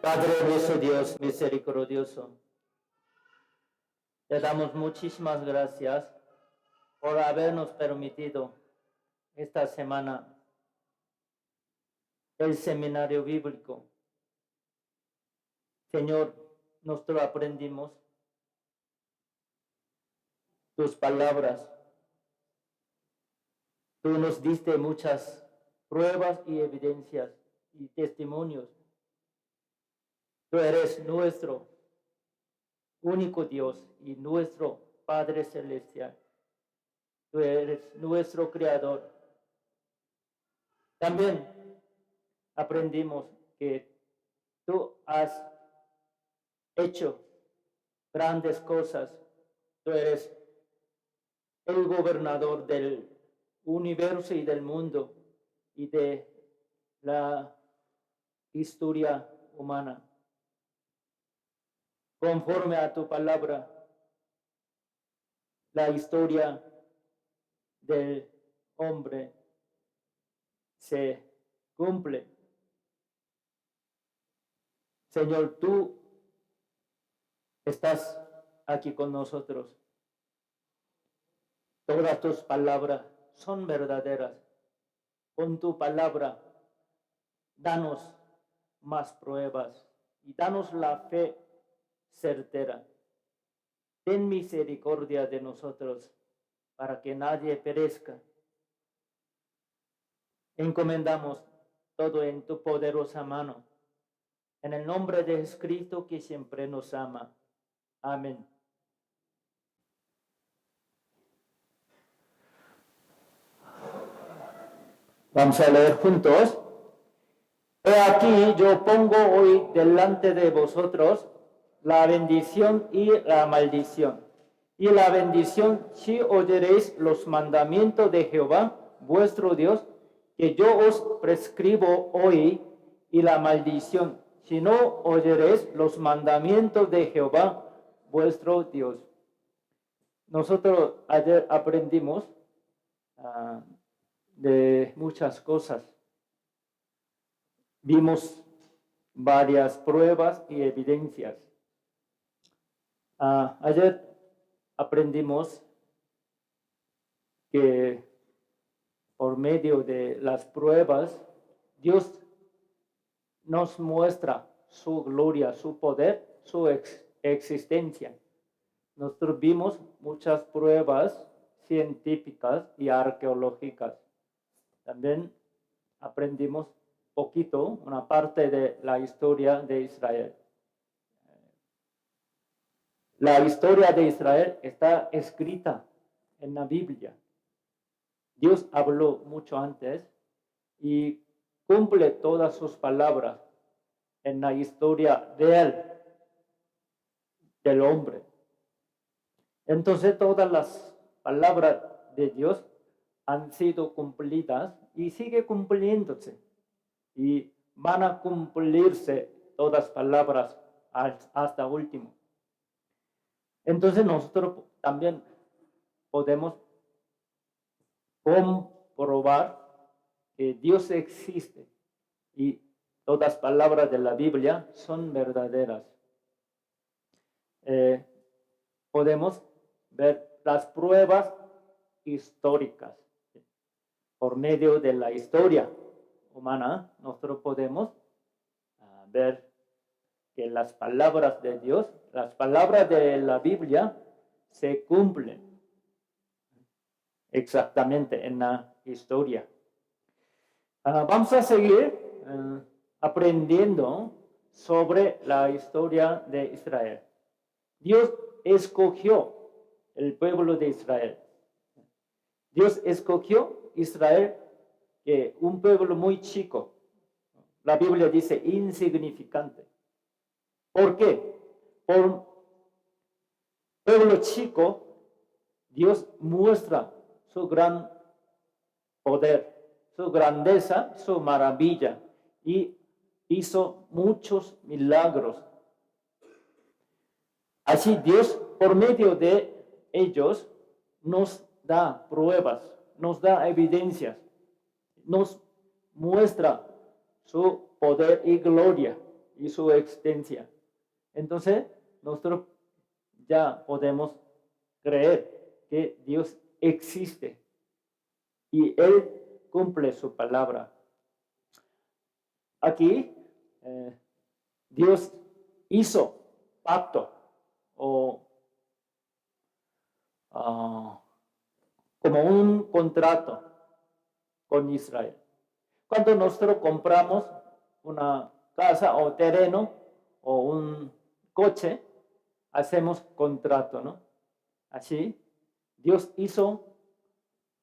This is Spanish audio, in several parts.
Padre nuestro Dios misericordioso, te damos muchísimas gracias por habernos permitido esta semana el seminario bíblico. Señor, nosotros aprendimos tus palabras. Tú nos diste muchas pruebas y evidencias y testimonios. Tú eres nuestro único Dios y nuestro Padre Celestial. Tú eres nuestro Creador. También aprendimos que tú has hecho grandes cosas. Tú eres el gobernador del universo y del mundo y de la historia humana. Conforme a tu palabra, la historia del hombre se cumple. Señor, tú estás aquí con nosotros. Todas tus palabras son verdaderas. Con tu palabra, danos más pruebas y danos la fe certera. Ten misericordia de nosotros para que nadie perezca. Encomendamos todo en tu poderosa mano. En el nombre de Jesucristo que siempre nos ama. Amén. Vamos a leer juntos. He aquí yo pongo hoy delante de vosotros la bendición y la maldición. Y la bendición si oyeréis los mandamientos de Jehová, vuestro Dios, que yo os prescribo hoy, y la maldición si no oyeréis los mandamientos de Jehová, vuestro Dios. Nosotros ayer aprendimos de muchas cosas. Vimos varias pruebas y evidencias. Ayer aprendimos que por medio de las pruebas, Dios nos muestra su gloria, su poder, su existencia. Nosotros vimos muchas pruebas científicas y arqueológicas. También aprendimos poquito, una parte de la historia de Israel. La historia de Israel está escrita en la Biblia. Dios habló mucho antes y cumple todas sus palabras en la historia de él, del hombre. Entonces todas las palabras de Dios han sido cumplidas y sigue cumpliéndose. Y van a cumplirse todas las palabras hasta último. Entonces nosotros también podemos comprobar que Dios existe y todas las palabras de la Biblia son verdaderas. Podemos ver las pruebas históricas. Por medio de la historia humana, nosotros podemos ver que las palabras de Dios, las palabras de la Biblia, se cumplen exactamente en la historia. Vamos a seguir aprendiendo sobre la historia de Israel. Dios escogió el pueblo de Israel. Dios escogió Israel, que un pueblo muy chico. La Biblia dice insignificante. ¿Por qué? Por pueblo chico, Dios muestra su gran poder, su grandeza, su maravilla, y hizo muchos milagros. Así Dios, por medio de ellos, nos da pruebas, nos da evidencias, nos muestra su poder y gloria. y su existencia. Entonces, nosotros ya podemos creer que Dios existe y Él cumple su palabra. Aquí, Dios hizo pacto o como un contrato con Israel. Cuando nosotros compramos una casa o terreno o un coche, hacemos contrato, ¿no? Así, Dios hizo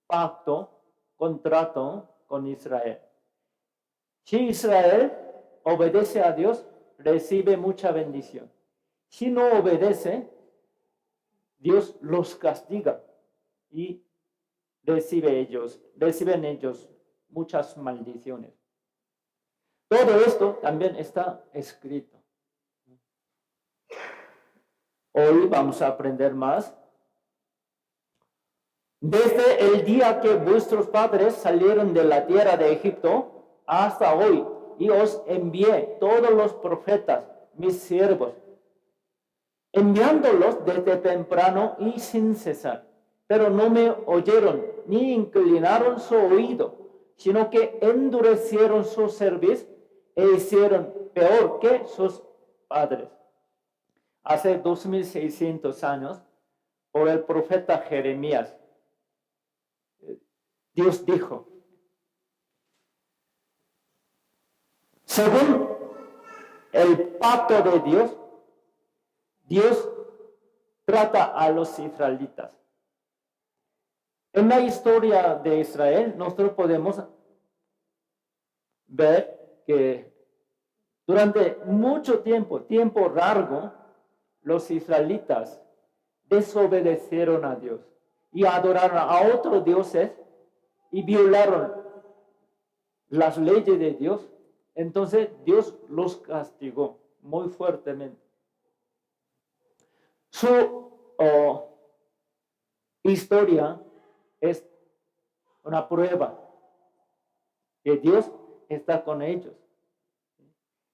pacto, contrato con Israel. Si Israel obedece a Dios, recibe mucha bendición. Si no obedece, Dios los castiga y reciben ellos muchas maldiciones. Todo esto también está escrito. Hoy vamos a aprender más. Desde el día que vuestros padres salieron de la tierra de Egipto hasta hoy, y os envié todos los profetas, mis siervos, enviándolos desde temprano y sin cesar. Pero no me oyeron ni inclinaron su oído, sino que endurecieron su cerviz e hicieron peor que sus padres. Hace 2600 años, por el profeta Jeremías, Dios dijo, según el pacto de Dios, Dios trata a los israelitas. En la historia de Israel, nosotros podemos ver que durante mucho tiempo largo, los israelitas desobedecieron a Dios y adoraron a otros dioses y violaron las leyes de Dios. Entonces Dios los castigó muy fuertemente. Su historia es una prueba que Dios está con ellos.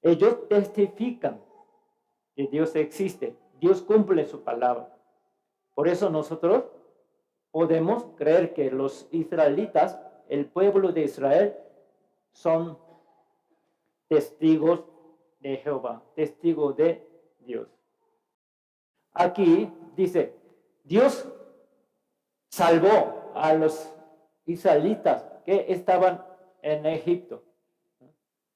Ellos testifican que Dios existe. Dios cumple su palabra. Por eso nosotros podemos creer que los israelitas, el pueblo de Israel, son testigos de Jehová, testigos de Dios. Aquí dice, Dios salvó a los israelitas que estaban en Egipto.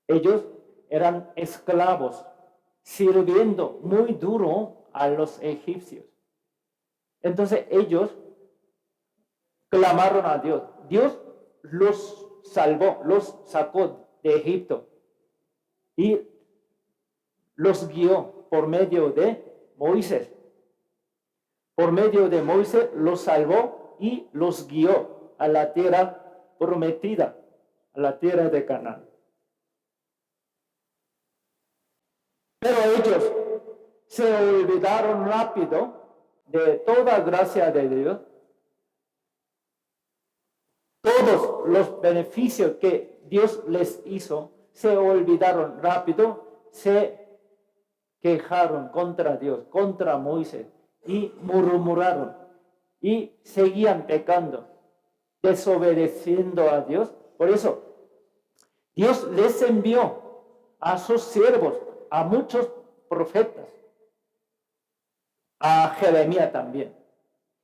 Ellos eran esclavos, sirviendo muy duro a los egipcios. Entonces ellos clamaron a Dios. Dios los salvó, los sacó de Egipto y los guió por medio de Moisés. Por medio de Moisés los salvó y los guió a la tierra prometida, a la tierra de Canaán. Pero ellos se olvidaron rápido de toda gracia de Dios. Todos los beneficios que Dios les hizo, se olvidaron rápido, se quejaron contra Dios, contra Moisés, y murmuraron, y seguían pecando, desobedeciendo a Dios. Por eso, Dios les envió a sus siervos, a muchos profetas, a Jeremías también,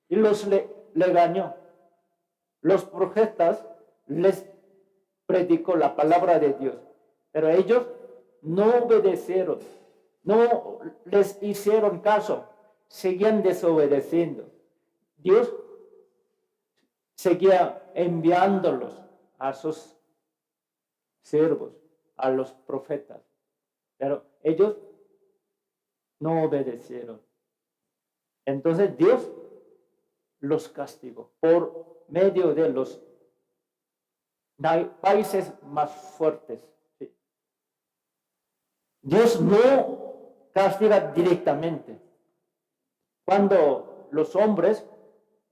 y los le engañó. Los profetas les predicó la palabra de Dios, pero ellos no obedecieron, no les hicieron caso, seguían desobedeciendo. Dios seguía enviándolos a sus siervos, a los profetas, pero ellos no obedecieron. Entonces Dios los castigó por medio de los países más fuertes. ¿Sí? Dios no castiga directamente. Cuando los hombres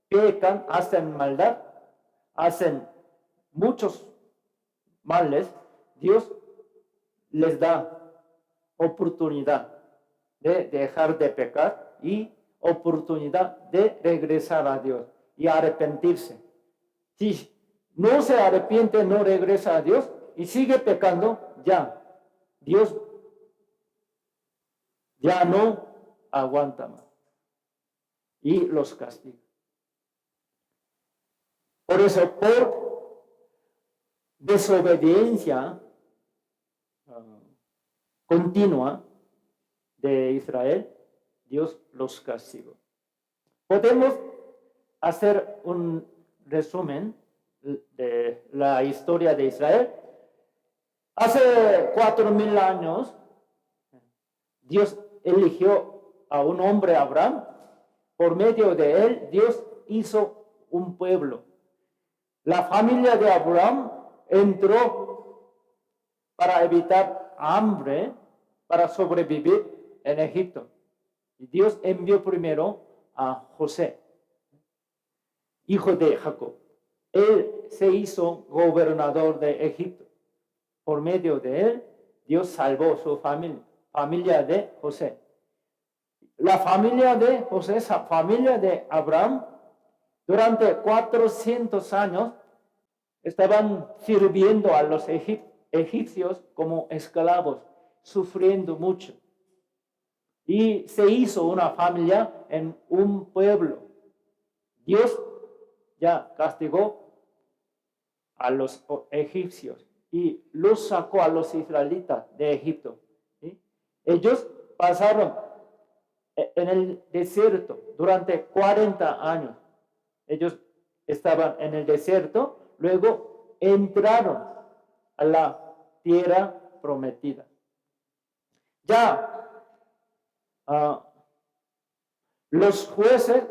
pecan, hacen maldad, hacen muchos males, Dios les da oportunidad de dejar de pecar y oportunidad de regresar a Dios y arrepentirse. Si no se arrepiente, no regresa a Dios y sigue pecando, ya, Dios ya no aguanta más y los castiga. Por eso, por desobediencia continua de Israel, Dios los castigó. Podemos hacer un resumen de la historia de Israel. Hace 4,000 años, Dios eligió a un hombre, Abraham. Por medio de él, Dios hizo un pueblo. La familia de Abraham entró para evitar hambre, para sobrevivir en Egipto. Y Dios envió primero a José, hijo de Jacob. Él se hizo gobernador de Egipto. Por medio de él, Dios salvó su familia de José. La familia de José, esa familia de Abraham, durante 400 años estaban sirviendo a los egipcios como esclavos, sufriendo mucho. Y se hizo una familia en un pueblo. Dios ya castigó a los egipcios y los sacó a los israelitas de Egipto. ¿Sí? Ellos pasaron en el desierto durante 40 años. Ellos estaban en el desierto, luego entraron a la tierra prometida. Ya los jueces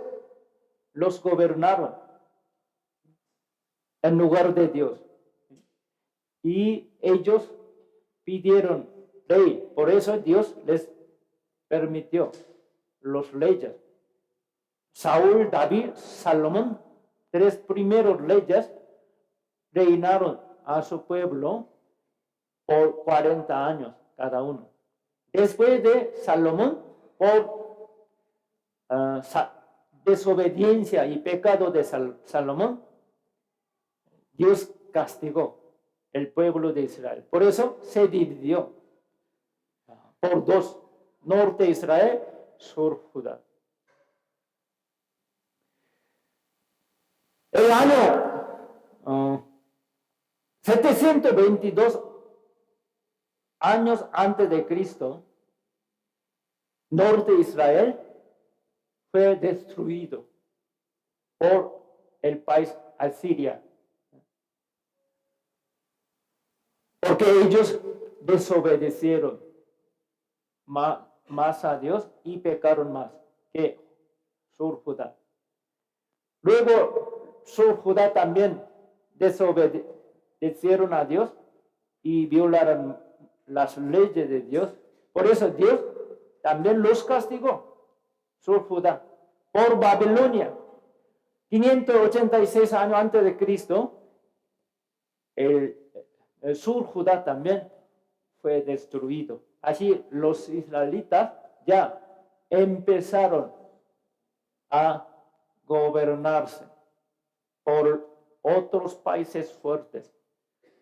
los gobernaron en lugar de Dios. Y ellos pidieron ley. Por eso Dios les permitió los leyes. Saúl, David, Salomón, 3 primeros leyes, reinaron a su pueblo por 40 años cada uno. Después de Salomón, por desobediencia y pecado de Salomón, Dios castigó el pueblo de Israel. Por eso se dividió por 2, norte Israel, sur Judá. El año 722 años antes de Cristo, norte Israel fue destruido por el país Asiria. Porque ellos desobedecieron más a Dios y pecaron más que sur Judá. Luego, sur Judá también desobedecieron a Dios y violaron las leyes de Dios. Por eso Dios también los castigó, sur Judá, por Babilonia. 586 años antes de Cristo, el sur Judá también fue destruido. Así los israelitas ya empezaron a gobernarse por otros países fuertes,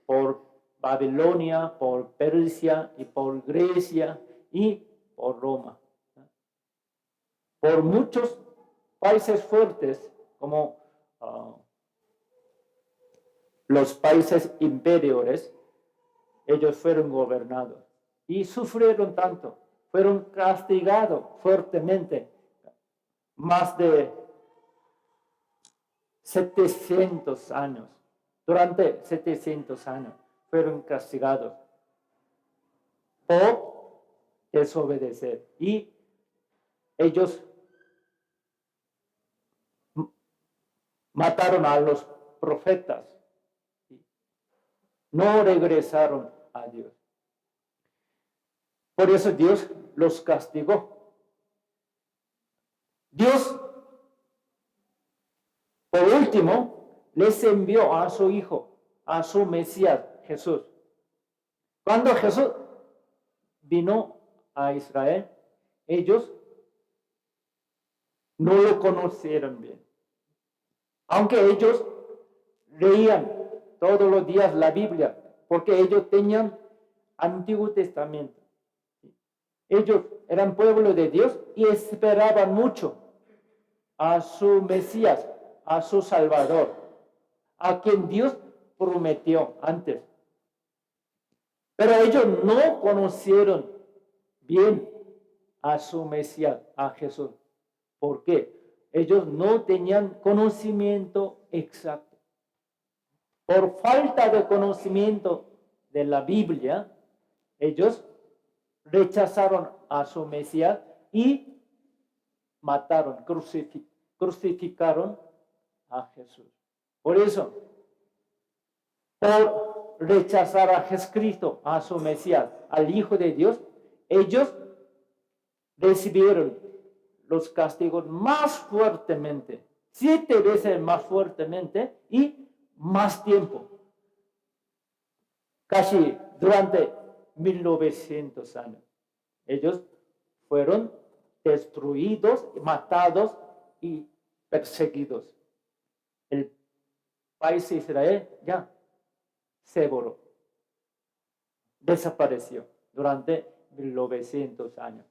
por Babilonia, por Persia y por Grecia y por Roma. Por muchos países fuertes como los países imperiales, ellos fueron gobernados y sufrieron tanto, fueron castigados fuertemente. Más de 700 años, durante 700 años, fueron castigados por desobedecer. Y ellos mataron a los profetas. No regresaron a Dios. Por eso Dios los castigó. Dios, por último, les envió a su Hijo, a su Mesías, Jesús. Cuando Jesús vino a Israel, ellos no lo conocieron bien. Aunque ellos leían todos los días la Biblia, porque ellos tenían Antiguo Testamento. Ellos eran pueblo de Dios y esperaban mucho a su Mesías, a su Salvador, a quien Dios prometió antes. Pero ellos no conocieron bien a su Mesías, a Jesús. ¿Por qué? Ellos no tenían conocimiento exacto. Por falta de conocimiento de la Biblia, ellos rechazaron a su Mesías y mataron, crucificaron a Jesús. Por eso, por rechazar a Jesucristo, a su Mesías, al Hijo de Dios, ellos recibieron los castigos más fuertemente, 7 veces más fuertemente y más tiempo, casi durante 1900 años. Ellos fueron destruidos, matados y perseguidos. El país de Israel ya se borró, desapareció durante 1900 años.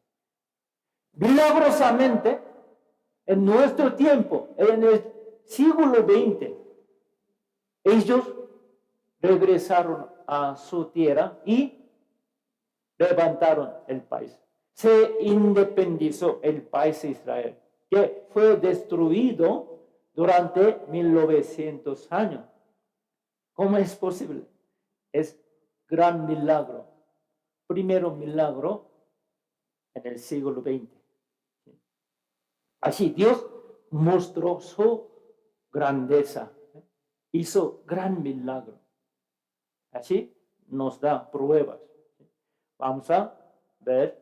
Milagrosamente, en nuestro tiempo, en el siglo XX, ellos regresaron a su tierra y levantaron el país. Se independizó el país de Israel, que fue destruido durante 1900 años. ¿Cómo es posible? Es gran milagro. Primero milagro en el siglo XX. Así Dios mostró su grandeza, hizo gran milagro. Así nos da pruebas. Vamos a ver.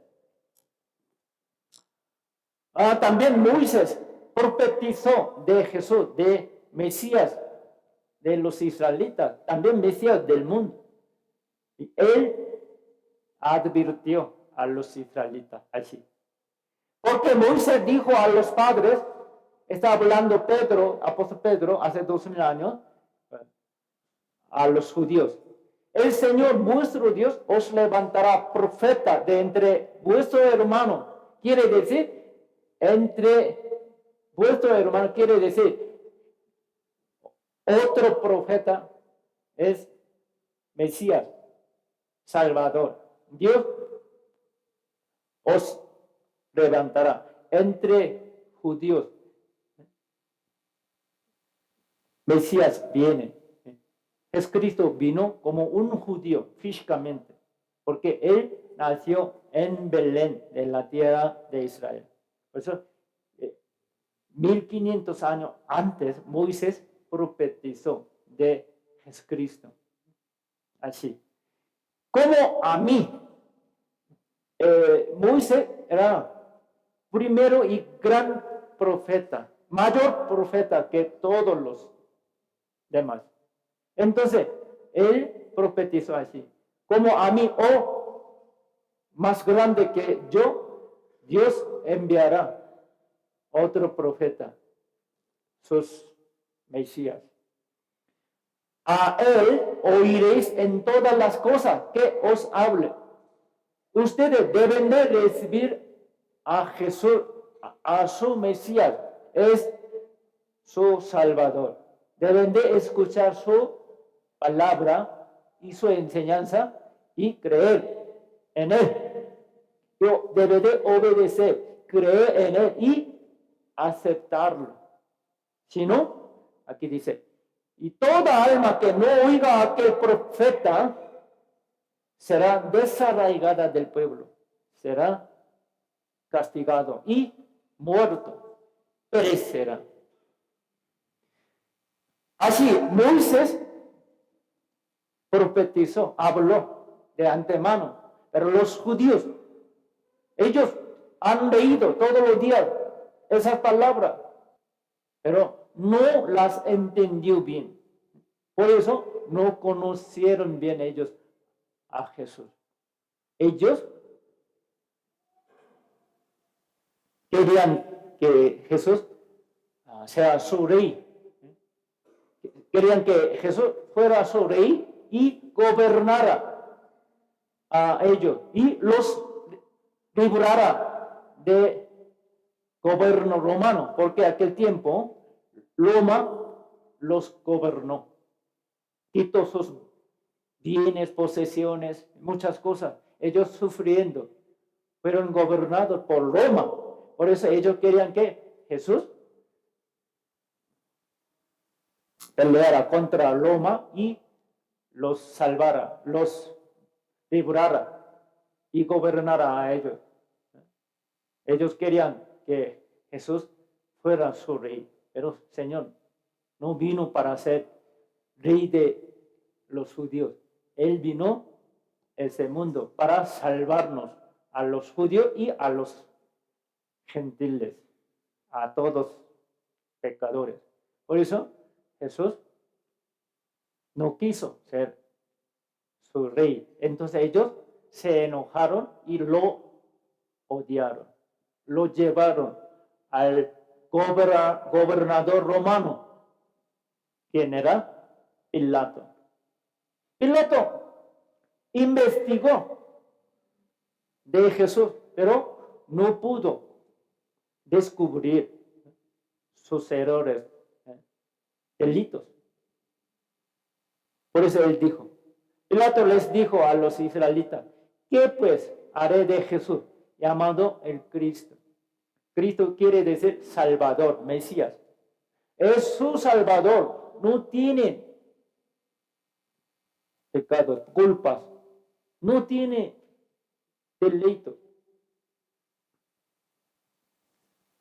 También Moisés profetizó de Jesús, de Mesías, de los israelitas, también Mesías del mundo. Y él advirtió a los israelitas así. Porque Moisés dijo a los padres, está hablando Pedro, apóstol Pedro, hace 2000 años, a los judíos. El Señor vuestro Dios os levantará profeta de entre vuestro hermano. Quiere decir, entre vuestro hermano, quiere decir, otro profeta es Mesías, Salvador. Dios os levantará entre judíos. Mesías viene. Jesucristo vino como un judío físicamente, porque él nació en Belén, en la tierra de Israel. Por eso, 1500 años antes, Moisés profetizó de Jesucristo. Así. Como a mí, Moisés era primero y gran profeta, mayor profeta que todos los demás. Entonces, él profetizó así, como a mí, más grande que yo, Dios enviará otro profeta, sus Mesías. A él oiréis en todas las cosas que os hable. Ustedes deben de recibir a Jesús, a su Mesías, es su Salvador. Deben de escuchar su palabra y su enseñanza y creer en él. Yo debe de obedecer, creer en él y aceptarlo. Si no, aquí dice, y toda alma que no oiga a aquel profeta será desarraigada del pueblo, será castigado y muerto, perecerá. Así, Moisés profetizó, habló de antemano, pero los judíos, ellos han leído todos los días esas palabras, pero no las entendió bien. Por eso no conocieron bien ellos a Jesús. Ellos querían que Jesús sea su rey. Querían que Jesús fuera su rey y gobernara a ellos y los librara de gobierno romano, porque aquel tiempo Roma los gobernó, quitó sus bienes, posesiones, muchas cosas. Ellos sufriendo, fueron gobernados por Roma. Por eso ellos querían que Jesús peleara contra Roma y los salvara, los librara y gobernara a ellos. Ellos querían que Jesús fuera su rey, pero Señor no vino para ser rey de los judíos. Él vino a ese mundo para salvarnos a los judíos y a los gentiles, a todos pecadores. Por eso Jesús no quiso ser su rey. Entonces ellos se enojaron y lo odiaron. Lo llevaron al gobernador romano, quien era Pilato. Pilato investigó de Jesús, pero no pudo descubrir sus errores, delitos. Por eso él dijo, Pilato les dijo a los israelitas, ¿qué pues haré de Jesús, llamado el Cristo? Cristo quiere decir Salvador, Mesías. Es su Salvador, no tiene pecados, culpas, no tiene delitos.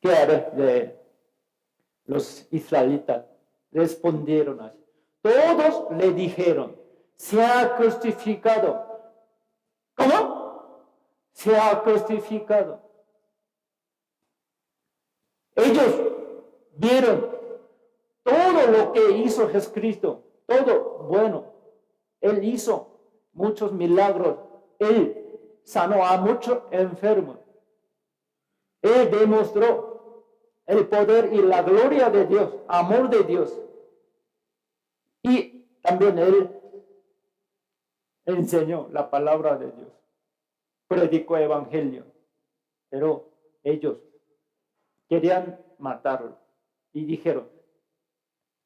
¿Qué haré de él? Los israelitas respondieron así. Todos le dijeron, se ha crucificado. ¿Cómo? Se ha crucificado. Ellos vieron todo lo que hizo Jesucristo, todo bueno. Él hizo muchos milagros. Él sanó a muchos enfermos. Él demostró el poder y la gloria de Dios, amor de Dios. Y también Él enseñó la palabra de Dios, predicó el evangelio, pero ellos querían matarlo y dijeron,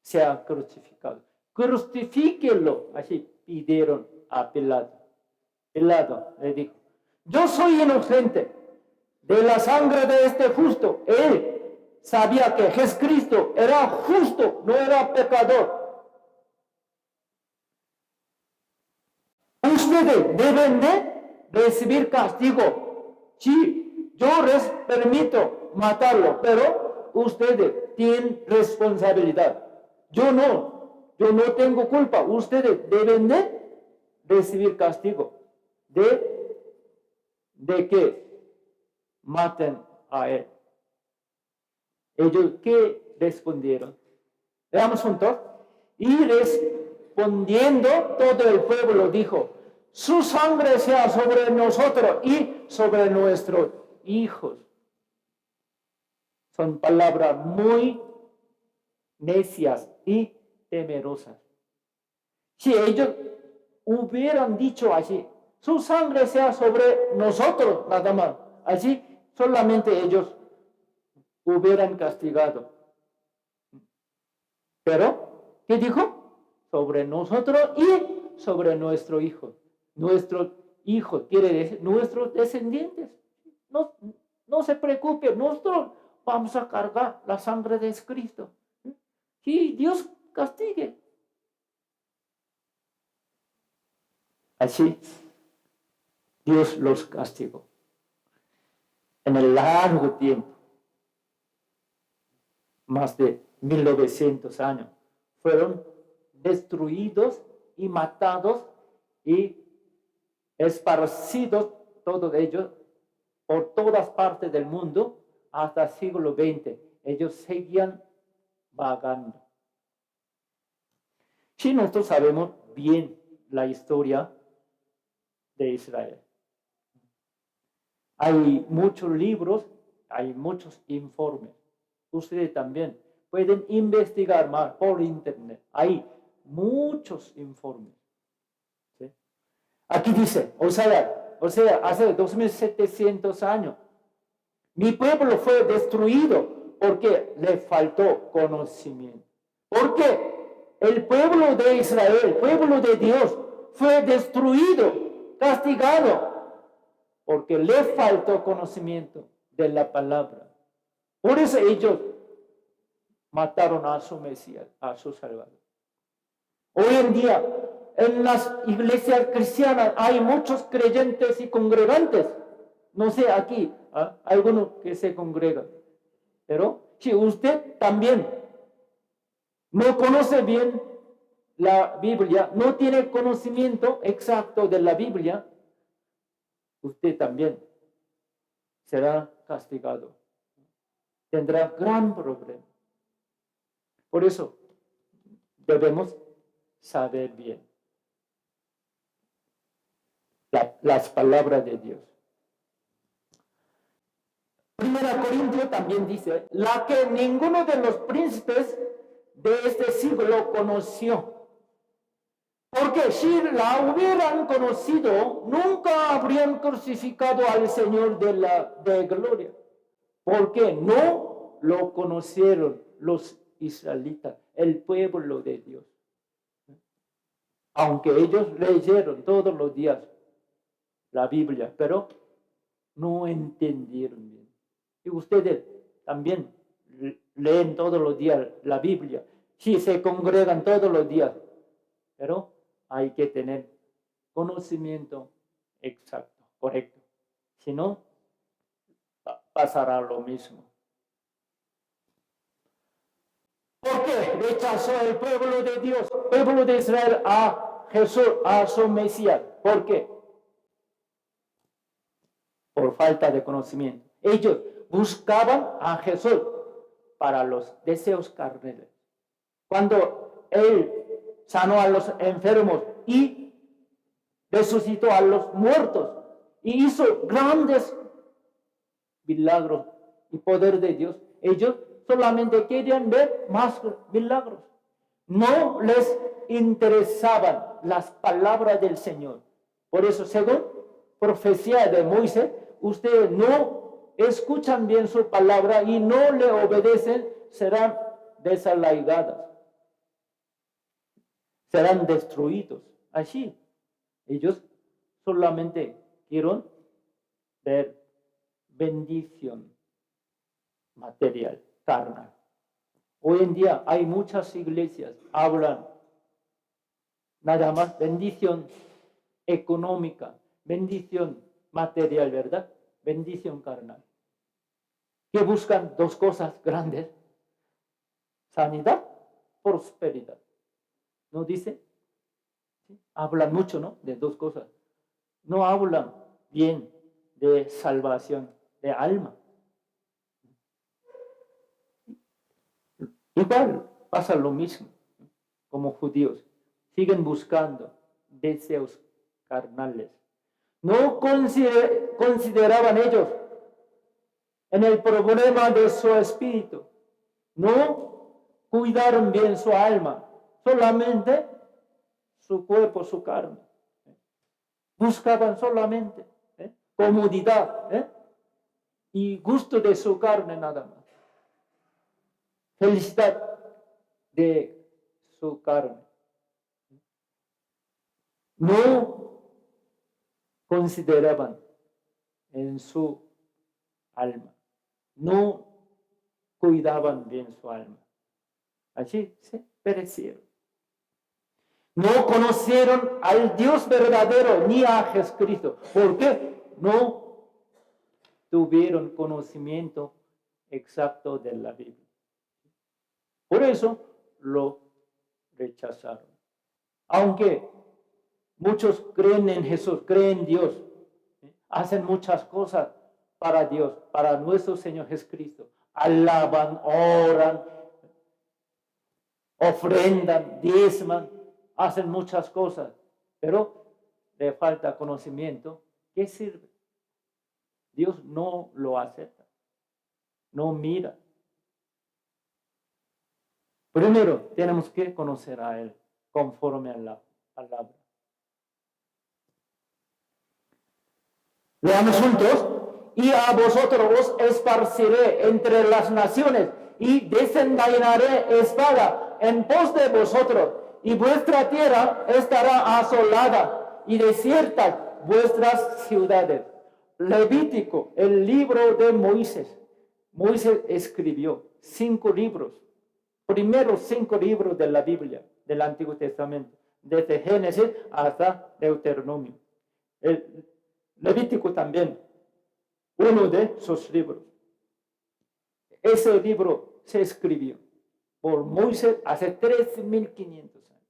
se ha crucificado. Crucifíquelo, así pidieron a Pilato. Pilato le dijo, yo soy inocente de la sangre de este justo. Él sabía que Jesucristo era justo, no era pecador. Ustedes deben de recibir castigo. Sí, yo les permito matarlo, pero ustedes tienen responsabilidad. Yo no tengo culpa. Ustedes deben de recibir castigo de que maten a él. Ellos, ¿qué respondieron? Veamos juntos. Y respondiendo todo el pueblo dijo, su sangre sea sobre nosotros y sobre nuestros hijos. Son palabras muy necias y temerosas. Si ellos hubieran dicho así, su sangre sea sobre nosotros nada más, así solamente ellos hubieran castigado. Pero, ¿qué dijo? Sobre nosotros y sobre nuestro hijo. Nuestros hijos quiere decir nuestros descendientes. No se preocupe, nosotros vamos a cargar la sangre de Cristo. Y Dios castigue. Así, Dios los castigó. En el largo tiempo, más de 1900 años, fueron destruidos y matados y esparcidos todos ellos por todas partes del mundo hasta el siglo XX. Ellos seguían vagando. Si nosotros sabemos bien la historia de Israel, hay muchos libros hay muchos informes. Ustedes también pueden investigar más por internet. Hay muchos informes. ¿Sí? Aquí dice, o sea, hace 2700 años, mi pueblo fue destruido porque le faltó conocimiento. Porque el pueblo de Israel, el pueblo de Dios, fue destruido, castigado, porque le faltó conocimiento de la palabra. Por eso ellos mataron a su Mesías, a su Salvador. Hoy en día, en las iglesias cristianas hay muchos creyentes y congregantes. No sé, aquí, algunos que se congregan. Pero si usted también no conoce bien la Biblia, no tiene conocimiento exacto de la Biblia, usted también será castigado. Tendrá gran problema. Por eso debemos saber bien las palabras de Dios. Primera Corintios también dice, la que ninguno de los príncipes de este siglo conoció. Porque si la hubieran conocido, nunca habrían crucificado al Señor de gloria. Porque no lo conocieron los israelitas, el pueblo de Dios. Aunque ellos leyeron todos los días la Biblia, pero no entendieron bien. Y ustedes también leen todos los días la Biblia. Sí, se congregan todos los días, pero hay que tener conocimiento exacto, correcto. Si no, pasará lo mismo. ¿Por qué rechazó el pueblo de Dios, el pueblo de Israel a Jesús, a su Mesías? ¿Por qué? Por falta de conocimiento. Ellos buscaban a Jesús para los deseos carnales. Cuando Él sanó a los enfermos y resucitó a los muertos y hizo grandes milagros y poder de Dios, ellos solamente querían ver más milagros. No les interesaban las palabras del Señor. Por eso, según profecía de Moisés, ustedes no escuchan bien su palabra y no le obedecen, serán desarraigadas, serán destruidos. Así, ellos solamente quieren ver bendición material, carnal. Hoy en día hay muchas iglesias, hablan nada más bendición económica, bendición material, ¿verdad? Bendición carnal. Que buscan dos cosas grandes: sanidad, prosperidad. ¿No dice? ¿Sí? Hablan mucho, ¿no? De dos cosas. No hablan bien de salvación de alma. Igual pasa lo mismo como judíos. Siguen buscando deseos carnales. No consideraban ellos en el problema de su espíritu. No cuidaron bien su alma, solamente su cuerpo, su carne. Buscaban solamente comodidad y gusto de su carne nada más. Felicidad de su carne. No consideraban en su alma. No cuidaban bien su alma. Así se perecieron. No conocieron al Dios verdadero ni a Jesucristo. ¿Por qué? No tuvieron conocimiento exacto de la Biblia. Por eso lo rechazaron. Aunque muchos creen en Jesús, creen en Dios, hacen muchas cosas para Dios, para nuestro Señor Jesucristo. Alaban, oran, ofrendan, diezman, hacen muchas cosas, pero le falta conocimiento. ¿Qué sirve? Dios no lo acepta. no mira. Primero tenemos que conocer a Él conforme a la palabra. Leamos juntos. Y a vosotros os esparciré entre las naciones y desenvainaré espada en pos de vosotros, y vuestra tierra estará asolada y desiertas vuestras ciudades. Levítico, el libro de Moisés. Moisés escribió 5 libros, primeros 5 libros de la Biblia, del Antiguo Testamento, desde Génesis hasta Deuteronomio. El Levítico también, uno de sus libros. Ese libro se escribió por Moisés hace 3,500 años.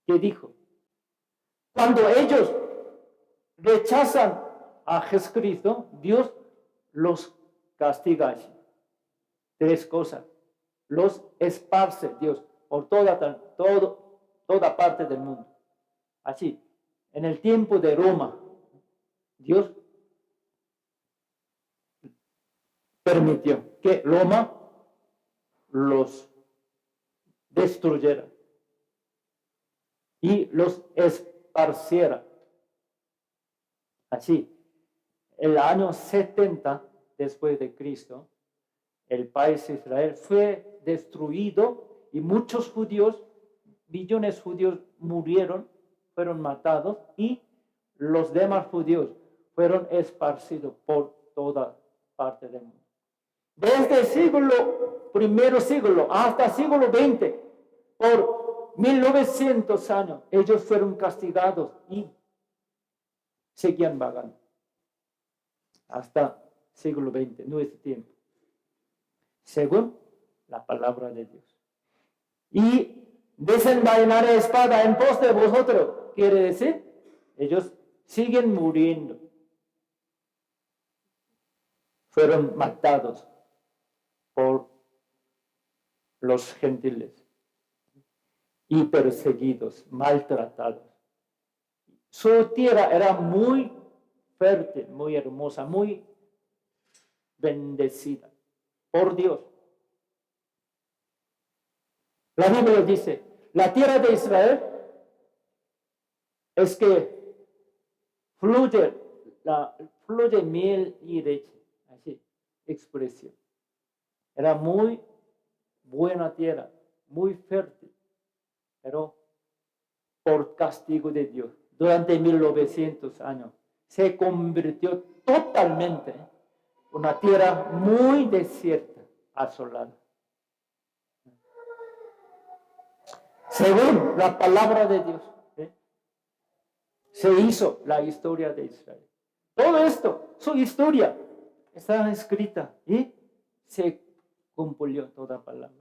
¿Qué dijo? Cuando ellos rechazan a Jesucristo, Dios los castiga así. 3 cosas. Los esparce Dios por toda parte del mundo. Así, en el tiempo de Roma, Dios permitió que Roma los destruyera y los esparciera. Así, el año 70 después de Cristo, el país de Israel fue destruido y muchos judíos, millones de judíos murieron, fueron matados, y los demás judíos fueron esparcidos por toda parte del mundo. Desde el primer siglo hasta el siglo XX, por 1900 años, ellos fueron castigados y seguían vagando. Hasta el siglo XX, nuestro tiempo. Según la palabra de Dios. Y desenvainaré espada en pos de vosotros. Quiere decir, ellos siguen muriendo. Fueron matados por los gentiles y perseguidos, maltratados. Su tierra era muy fértil, muy hermosa, muy bendecida por Dios. La Biblia dice, la tierra de Israel es que fluye miel y leche, así, expresión. Era muy buena tierra, muy fértil, pero por castigo de Dios, durante 1900 años, se convirtió totalmente en una tierra muy desierta, asolada. Según la palabra de Dios, se hizo la historia de Israel. Todo esto, su historia, está escrita y se cumplió toda palabra.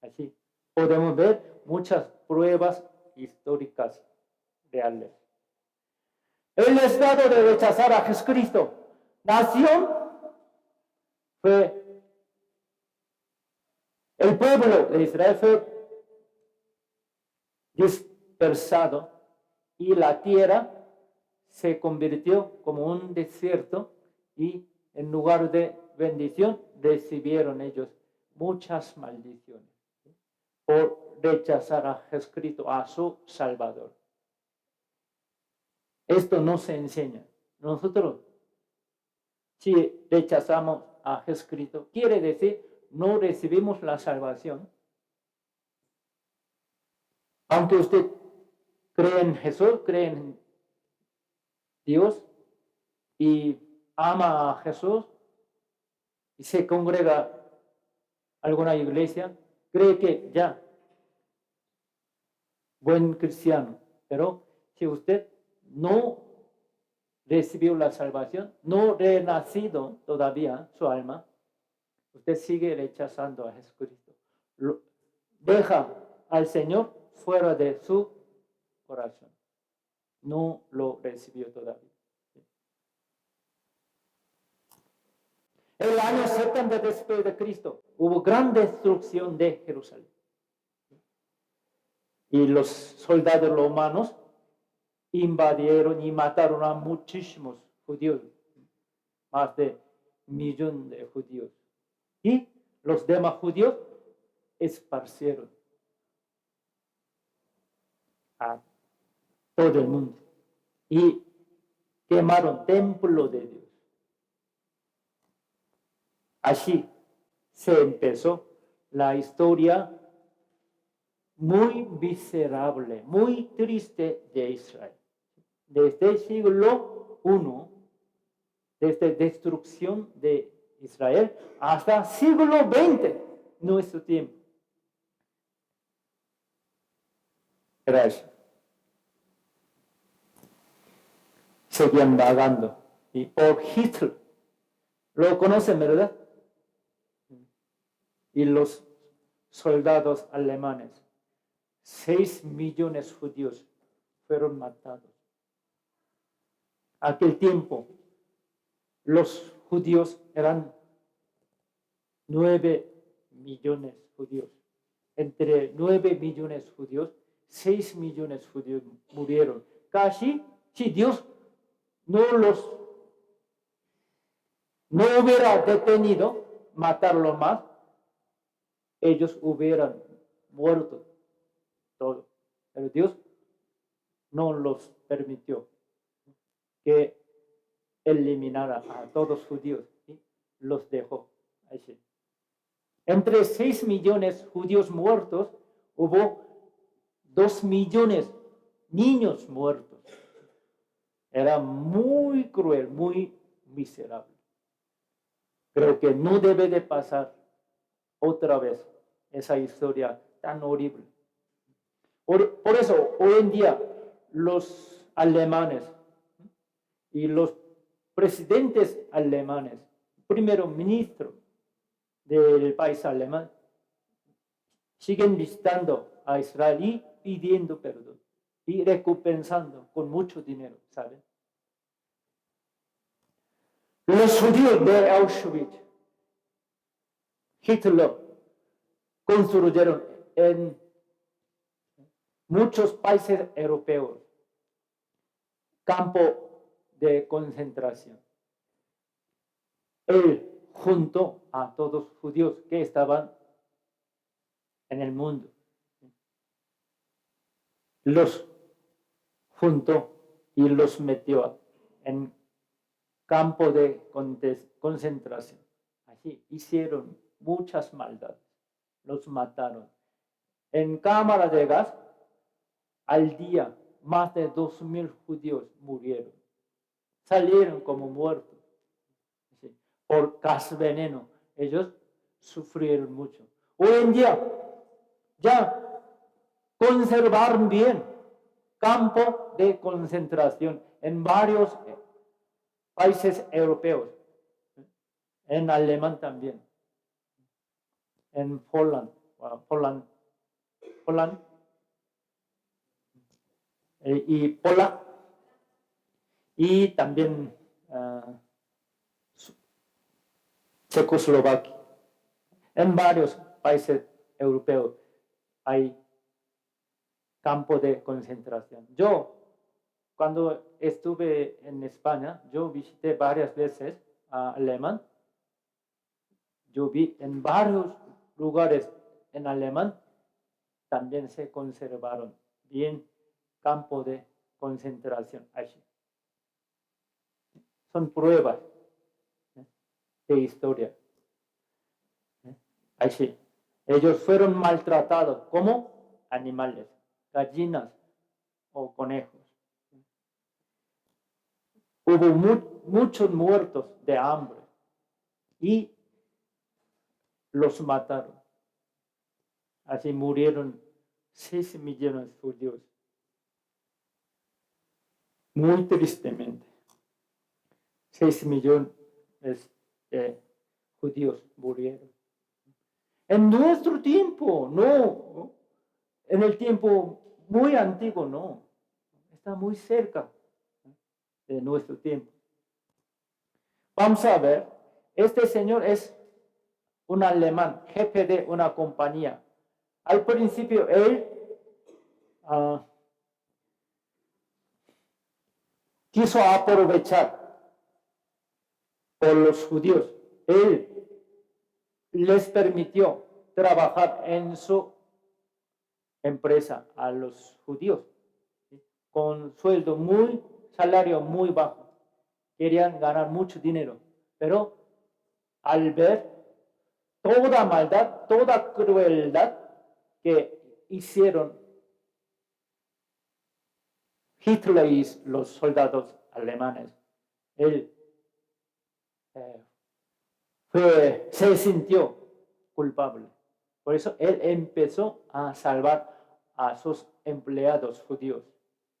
Así podemos ver muchas pruebas históricas reales. El estado de rechazar a Jesucristo, nación, fue el pueblo de Israel fue dispersado y la tierra se convirtió como un desierto, y en lugar de bendición recibieron ellos muchas maldiciones por rechazar a Jesucristo, a su Salvador. Esto no se enseña. Nosotros, si rechazamos a Jesucristo, quiere decir no recibimos la salvación. Aunque usted cree en Jesús, cree en Dios y ama a Jesús y se congrega a alguna iglesia, cree que ya, buen cristiano. Pero si usted no recibió la salvación, no renacido todavía su alma, usted sigue rechazando a Jesucristo. Deja al Señor fuera de su corazón. No lo recibió todavía. El año 70 después de Cristo hubo gran destrucción de Jerusalén. Y los soldados romanos invadieron y mataron a muchísimos judíos, más de 1 millón de judíos y los demás judíos esparcieron a todo el mundo y quemaron templo de Dios. Así se empezó la historia muy miserable, muy triste de Israel. Desde el siglo I, desde destrucción de Israel, hasta el siglo XX, nuestro tiempo. Gracias. Seguían vagando. Y por Hitler, lo conocen, ¿verdad? Y los soldados alemanes, 6 millones de judíos fueron matados. Aquel tiempo, los judíos eran 9 millones de judíos. Entre 9 millones de judíos, 6 millones de judíos murieron. Casi, si Dios no hubiera detenido matarlo más, ellos hubieran muerto todos. Pero Dios no los permitió que eliminara a todos los judíos y los dejó así. Entre 6 millones de judíos muertos, hubo 2 millones de niños muertos. Era muy cruel, muy miserable. Creo que no debe de pasar otra vez esa historia tan horrible. Por eso, hoy en día, los alemanes y los presidentes alemanes, primero ministro del país alemán, siguen visitando a Israel y pidiendo perdón y recompensando con mucho dinero, ¿saben? Los judíos de Auschwitz, Hitler construyeron en muchos países europeos campo de concentración. Él juntó a todos los judíos que estaban en el mundo. Los juntó y los metió en campo de concentración. Así hicieron muchas maldades. Los mataron. En cámara de gas, al día, más de 2,000 judíos murieron. Salieron como muertos. ¿Sí? Por gas veneno. Ellos sufrieron mucho. Hoy en día, ya conservaron bien campo de concentración en varios países europeos. En Alemania también. En Poland y Pola, y también Checoslovaquia. En varios países europeos hay campo de concentración. Yo, cuando estuve en España, yo visité varias veces a Alemania. Yo vi en varios lugares en Alemania, también se conservaron bien campo de concentración allí. Son pruebas de historia. Allí. Ellos fueron maltratados como animales, gallinas o conejos. Hubo muchos muertos de hambre y los mataron. Así murieron 6 millones de judíos. Muy tristemente. 6 millones de judíos murieron. En nuestro tiempo, no. En el tiempo muy antiguo, no. Está muy cerca de nuestro tiempo. Vamos a ver. Este señor es un alemán, jefe de una compañía. Al principio, él quiso aprovechar por los judíos. Él les permitió trabajar en su empresa a los judíos, ¿sí? Con salario muy bajo. Querían ganar mucho dinero, pero al ver toda maldad, toda crueldad que hicieron Hitler y los soldados alemanes, él se sintió culpable. Por eso él empezó a salvar a sus empleados judíos,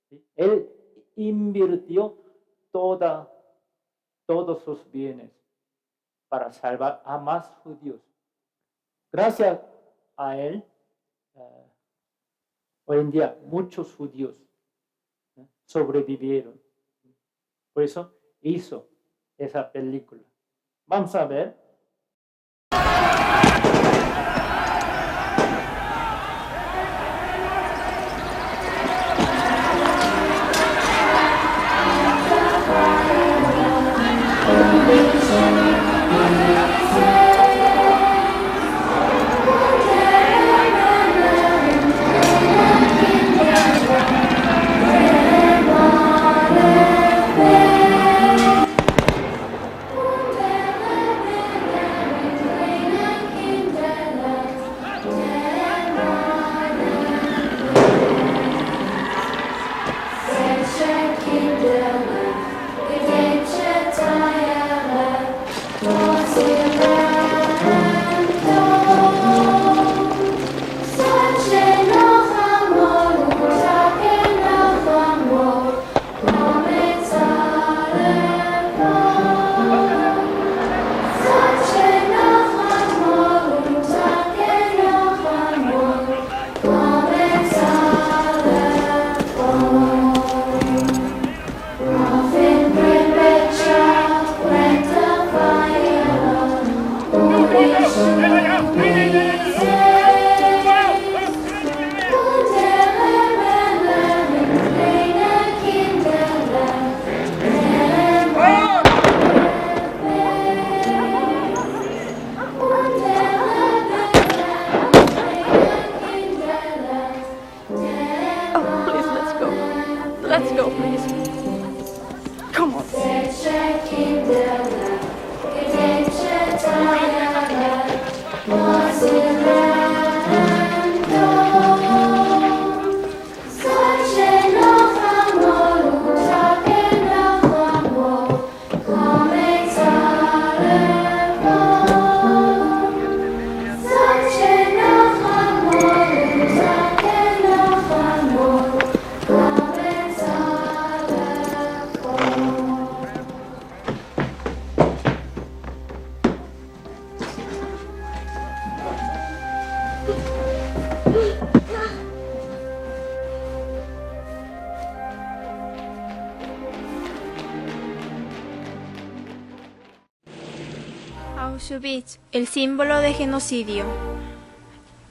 ¿sí? Él invirtió todos sus bienes para salvar a más judíos. Gracias a él, hoy en día muchos judíos sobrevivieron. Por eso hizo esa película. Vamos a ver. Let's go, please. Come on. Auschwitz, el símbolo de genocidio.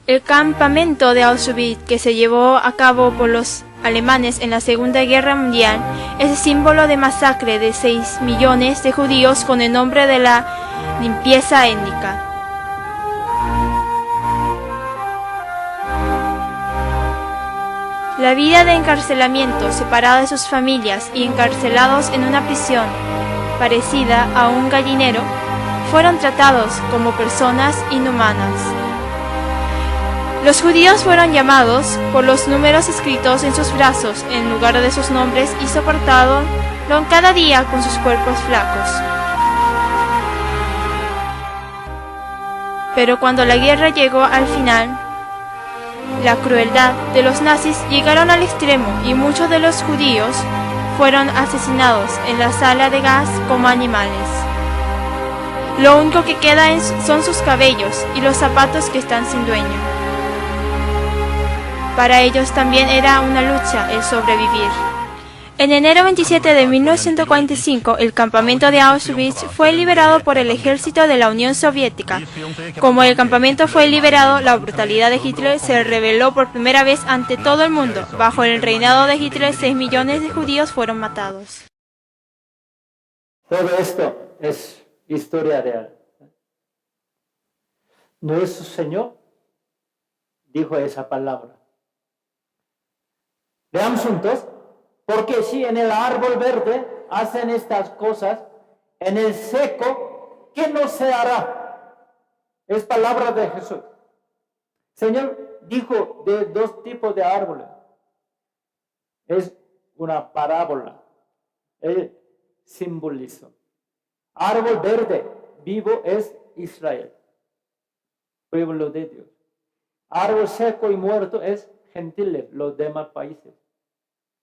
El campamento de Auschwitz, que se llevó a cabo por los alemanes en la Segunda Guerra Mundial, es el símbolo de masacre de 6 millones de judíos con el nombre de la limpieza étnica. La vida de encarcelamiento, separada de sus familias y encarcelados en una prisión parecida a un gallinero, fueron tratados como personas inhumanas. Los judíos fueron llamados por los números escritos en sus brazos en lugar de sus nombres y soportaron cada día con sus cuerpos flacos. Pero cuando la guerra llegó al final, la crueldad de los nazis llegaron al extremo y muchos de los judíos fueron asesinados en la sala de gas como animales. Lo único que queda son sus cabellos y los zapatos que están sin dueño. Para ellos también era una lucha el sobrevivir. En enero 27 de 1945, el campamento de Auschwitz fue liberado por el ejército de la Unión Soviética. Como el campamento fue liberado, la brutalidad de Hitler se reveló por primera vez ante todo el mundo. Bajo el reinado de Hitler, 6 millones de judíos fueron matados. Todo esto es historia real. nuestro Señor dijo esa palabra. Veamos juntos, porque si en el árbol verde hacen estas cosas, en el seco, ¿qué no se hará? Es palabra de Jesús. Señor dijo de dos tipos de árboles. Es una parábola. Él simbolizó. Árbol verde vivo es Israel, pueblo de Dios. Árbol seco y muerto es gentiles, los demás países.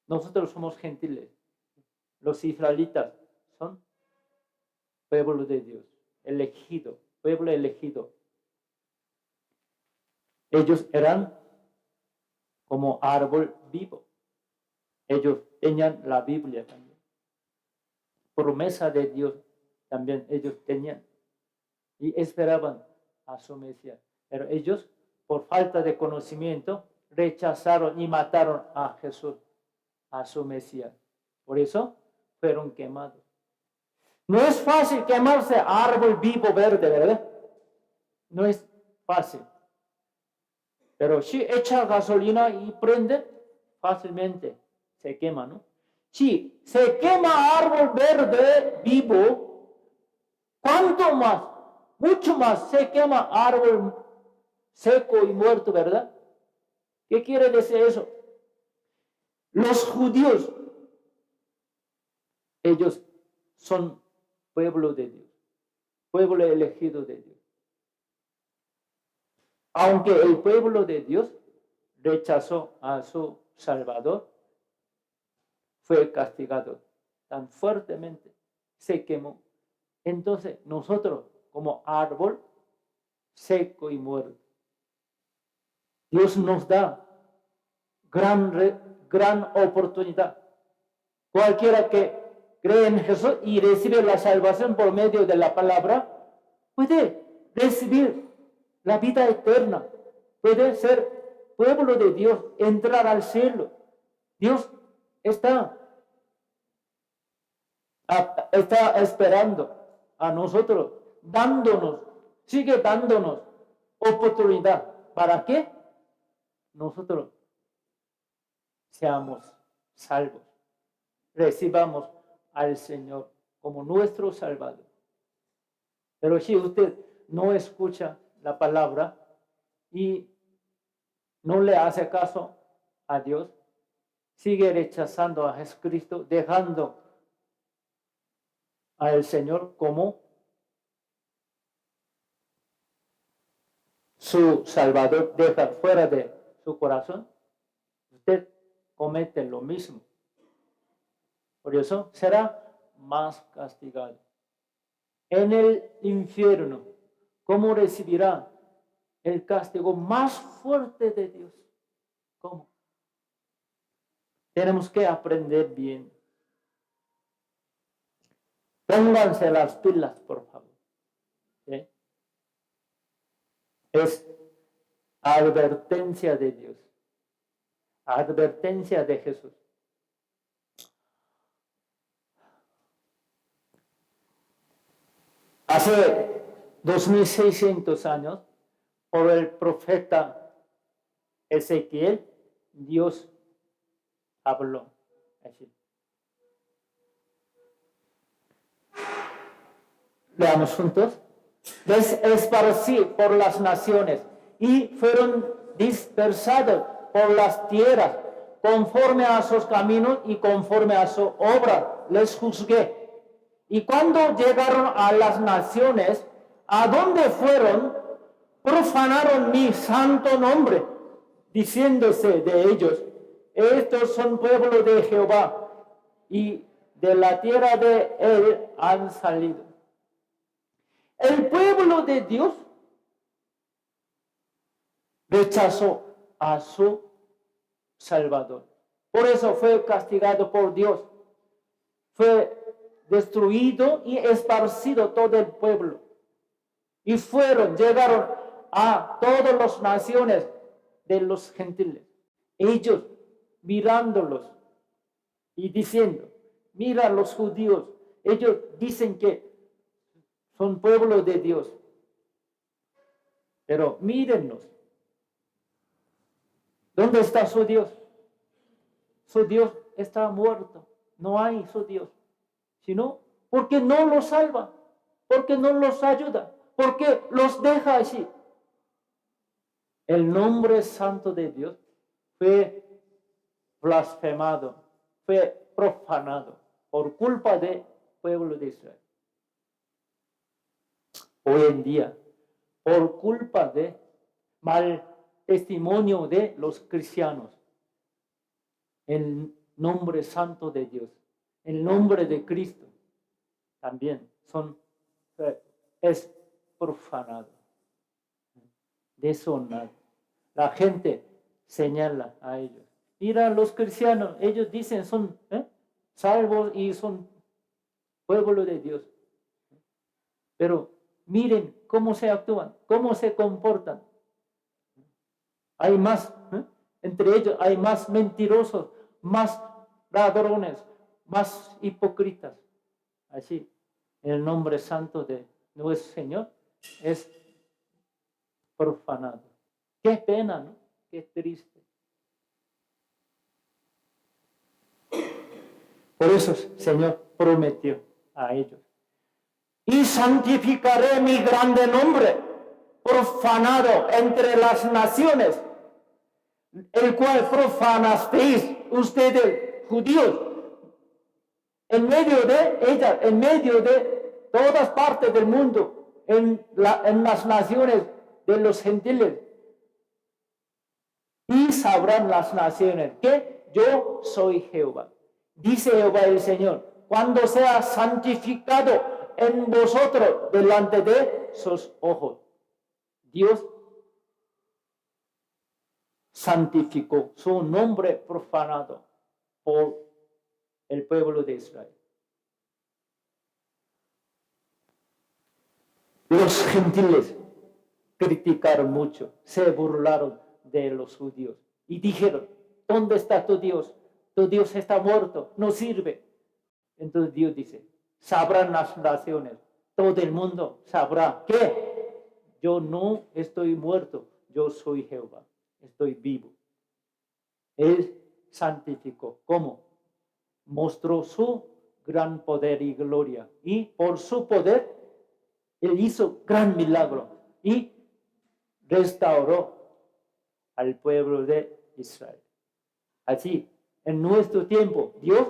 Nosotros somos gentiles. Los israelitas son pueblo de Dios, elegido, pueblo elegido. Ellos eran como árbol vivo. Ellos tenían la Biblia también. Promesa de Dios también ellos tenían. Y esperaban a su Mesías. Pero ellos, por falta de conocimiento, rechazaron y mataron a Jesús, a su Mesías. Por eso fueron quemados. No es fácil quemarse árbol vivo verde, ¿verdad? No es fácil. Pero si echa gasolina y prende, fácilmente se quema, ¿no? Si se quema árbol verde vivo, ¿cuánto más? Mucho más se quema árbol seco y muerto, ¿verdad? ¿Qué quiere decir eso? Los judíos, ellos son pueblo de Dios, pueblo elegido de Dios. Aunque el pueblo de Dios rechazó a su Salvador, fue castigado tan fuertemente, se quemó. Entonces nosotros como árbol seco y muerto, Dios nos da gran oportunidad. Cualquiera que cree en Jesús y recibe la salvación por medio de la palabra, puede recibir la vida eterna, puede ser pueblo de Dios, entrar al cielo. Dios está esperando a nosotros, sigue dándonos oportunidad. ¿Para qué? Nosotros seamos salvos, recibamos al Señor como nuestro Salvador. Pero si usted no escucha la palabra y no le hace caso a Dios, sigue rechazando a Jesucristo, dejando al Señor como su Salvador, deja fuera de su corazón, usted comete lo mismo. Por eso será más castigado. En el infierno, ¿cómo recibirá el castigo más fuerte de Dios? ¿Cómo? Tenemos que aprender bien. Pónganse las pilas, por favor. ¿Sí? Es advertencia de Dios. Advertencia de Jesús. Hace 2600 años, por el profeta Ezequiel, Dios habló así. Leamos juntos. Les esparcí por las naciones y fueron dispersados por las tierras, conforme a sus caminos y conforme a su obra les juzgué. Y cuando llegaron a las naciones, a donde fueron, profanaron mi santo nombre, diciéndose de ellos, estos son pueblo de Jehová, y de la tierra de él han salido. El pueblo de Dios rechazó a su Salvador. Por eso fue castigado por Dios. Fue destruido y esparcido todo el pueblo. Y llegaron a todas las naciones de los gentiles. Ellos mirándolos y diciendo, mira los judíos, ellos dicen que son pueblo de Dios. Pero mírennos. ¿Dónde está su Dios? Su Dios está muerto. No hay su Dios. Sino porque no los salva, porque no los ayuda, porque los deja así. El nombre santo de Dios fue blasfemado, fue profanado por culpa del pueblo de Israel. Hoy en día, por culpa de mal testimonio de los cristianos, el nombre santo de Dios, el nombre de Cristo, también es profanado, deshonrado. La gente señala a ellos. Mira, los cristianos, ellos dicen son salvos y son pueblo de Dios. Pero miren cómo se actúan, cómo se comportan. Hay más, entre ellos hay más mentirosos, más ladrones, más hipócritas. Así, el nombre santo de nuestro Señor es profanado. Qué pena, ¿no? Qué triste. Por eso el Señor prometió a ellos: y santificaré mi grande nombre, profanado entre las naciones, el cual profanasteis ustedes, judíos, en medio de ellas, en medio de todas partes del mundo, en las naciones de los gentiles. Y sabrán las naciones que yo soy Jehová. Dice Jehová el Señor, cuando sea santificado en vosotros delante de sus ojos. Dios santificó su nombre profanado por el pueblo de Israel. Los gentiles criticaron mucho, se burlaron de los judíos y dijeron: ¿dónde está tu Dios? Tu Dios está muerto, no sirve. Entonces Dios dice: sabrán las naciones, todo el mundo sabrá que yo no estoy muerto, yo soy Jehová, estoy vivo. Él santificó. ¿Cómo? Mostró su gran poder y gloria, y por su poder Él hizo gran milagro y restauró al pueblo de Israel. Así, en nuestro tiempo, Dios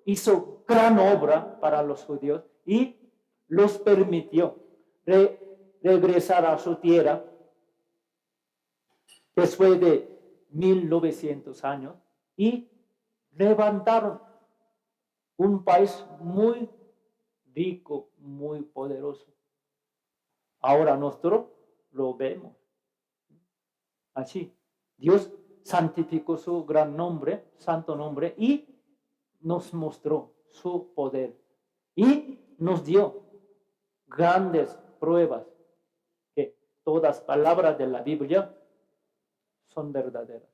hizo gran obra para los judíos y los permitió regresar a su tierra después de 1900 años y levantaron un país muy rico, muy poderoso. Ahora nosotros lo vemos. Así, Dios santificó su gran nombre, santo nombre, y nos mostró su poder. Y nos dio grandes pruebas que todas palabras de la Biblia son verdaderas.